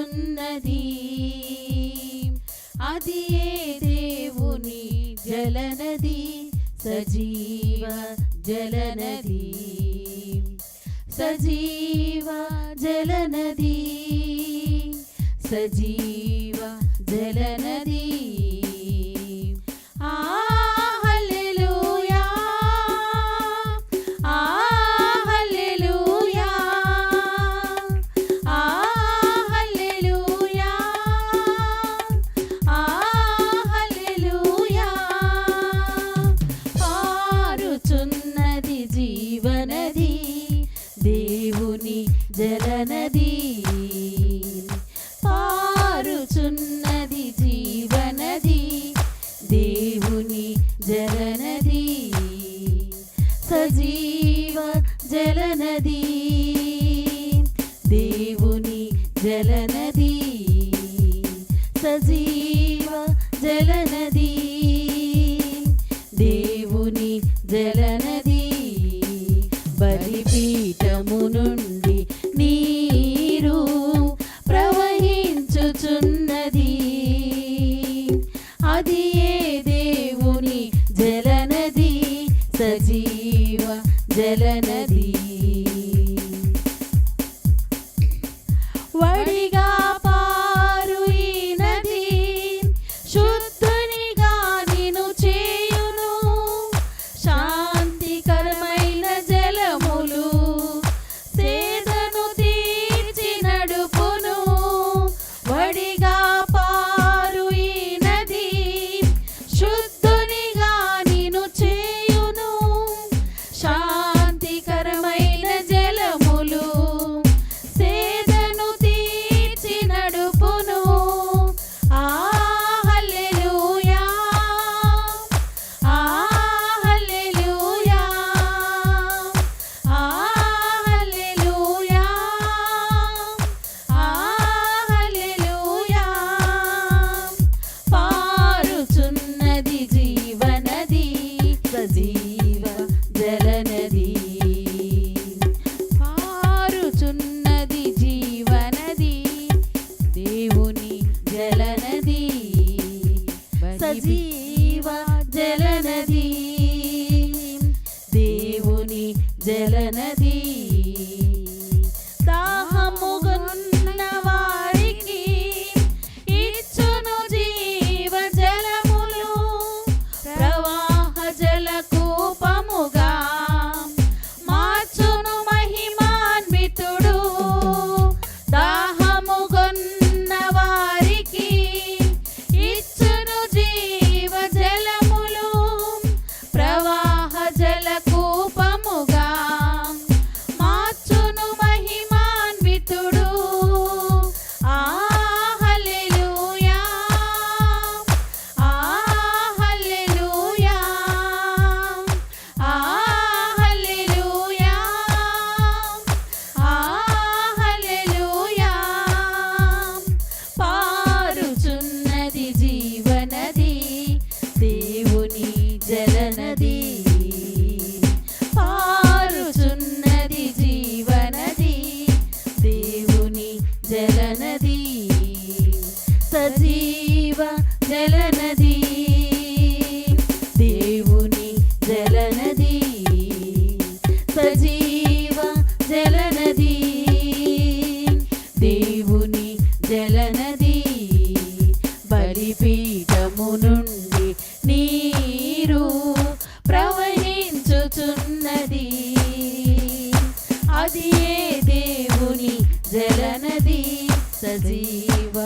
పారుచున్నది, అది ఏ దేవుని జలనది, సజీవ జలనది, సజీవ జలనది, సజీవ జలనది. హల్లెలూయా, హల్లెలూయా, హల్లెలూయా, హల్లెలూయా. పారుచున్నది జీవనది, దేవుని జలనది, పారుచున్నది జీవనది, దేవుని జలనది, సజీవ జలనది, దేవుని జలనది, సజీవ జలనది, దేవుని జలనది. బలిపీఠము నుండి నీరు ప్రవహించుచున్నది, అది ఏ దేవుని జలనది, సజీవ జలనది. వడిగా పారు ఈ నది, శుద్ధునిగా నిన్ను చేయును, శాంతికరమైన జలములు సేదను తీర్చి నడుపును. వడిగా పారు ఈ నది, శుద్ధునిగా నిన్ను చేయును, శాంతికరమైన జలములు సేదను తీర్చి నడుపును. హల్లెలూయా, హల్లెలూయా, హల్లెలూయా, హల్లెలూయా. పారుచున్నది జీవనది, సజీవ జలనది, పారుచున్నది జీవనది, దేవుని జలనది, సజీవ జలనది, దేవుని జలనది. దాహముగొన్న వారికి ఇచ్చును జీవ జలములు, ప్రవాహ జల కూపముగా మార్చును మహిమాన్వితుడు. దాహముగొన్న వారికి ఇచ్చును జీవ జలములు, ప్రవాహ జల కూపముగా మార్చును మహిమాన్వితుడు. హల్లెలూయా, హల్లెలూయా, హల్లెలూయా, హల్లెలూయా. పారుచున్నది జీవనది, దేవుని జలనది, పారుచున్నది జీవనది, దేవుని జలనది, సజీవ జలనది, దేవుని జలనది, సజీవ జలనది, దేవుని జలనది. బలిపీఠము నుండి నీరు ప్రవహించుచున్నది, అది ఏ దేవుని జలనది, సజీవ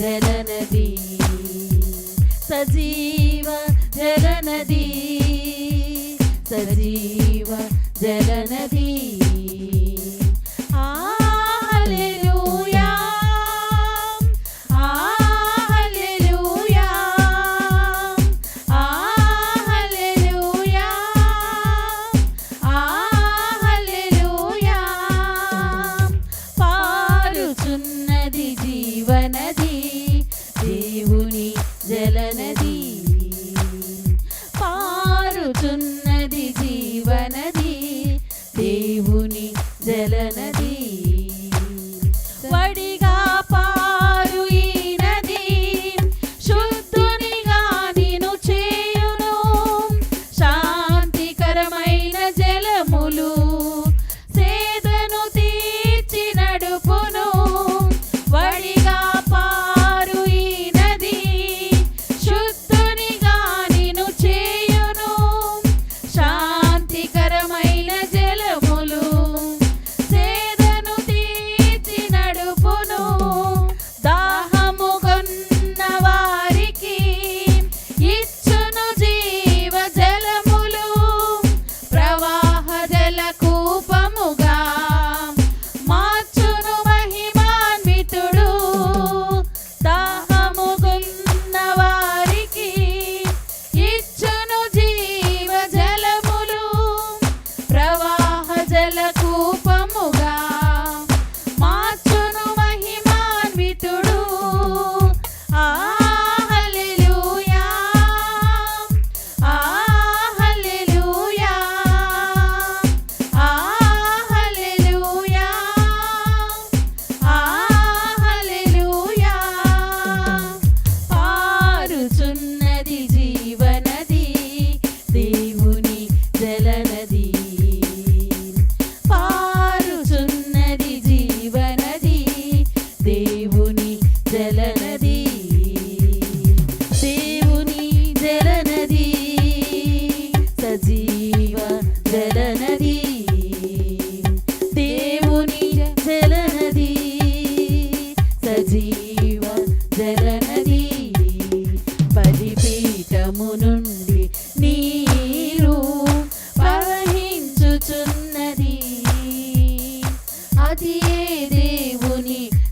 జలనది, సజీవ జలనది, సజీవ జలనది. హల్లెలూయా, హల్లెలూయా, హల్లెలూయా, హల్లెలూయా. పారుచున్నది జీవనది, దేవుని జలనది, పారుచున్నది జీవనది, దేవుని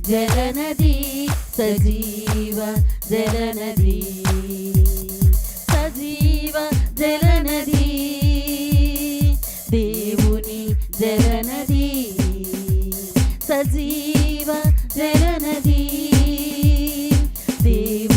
జలనది సజీవ జలనది సజీవ జలనది దేవుని జలనది సజీవ జలనది దేవుని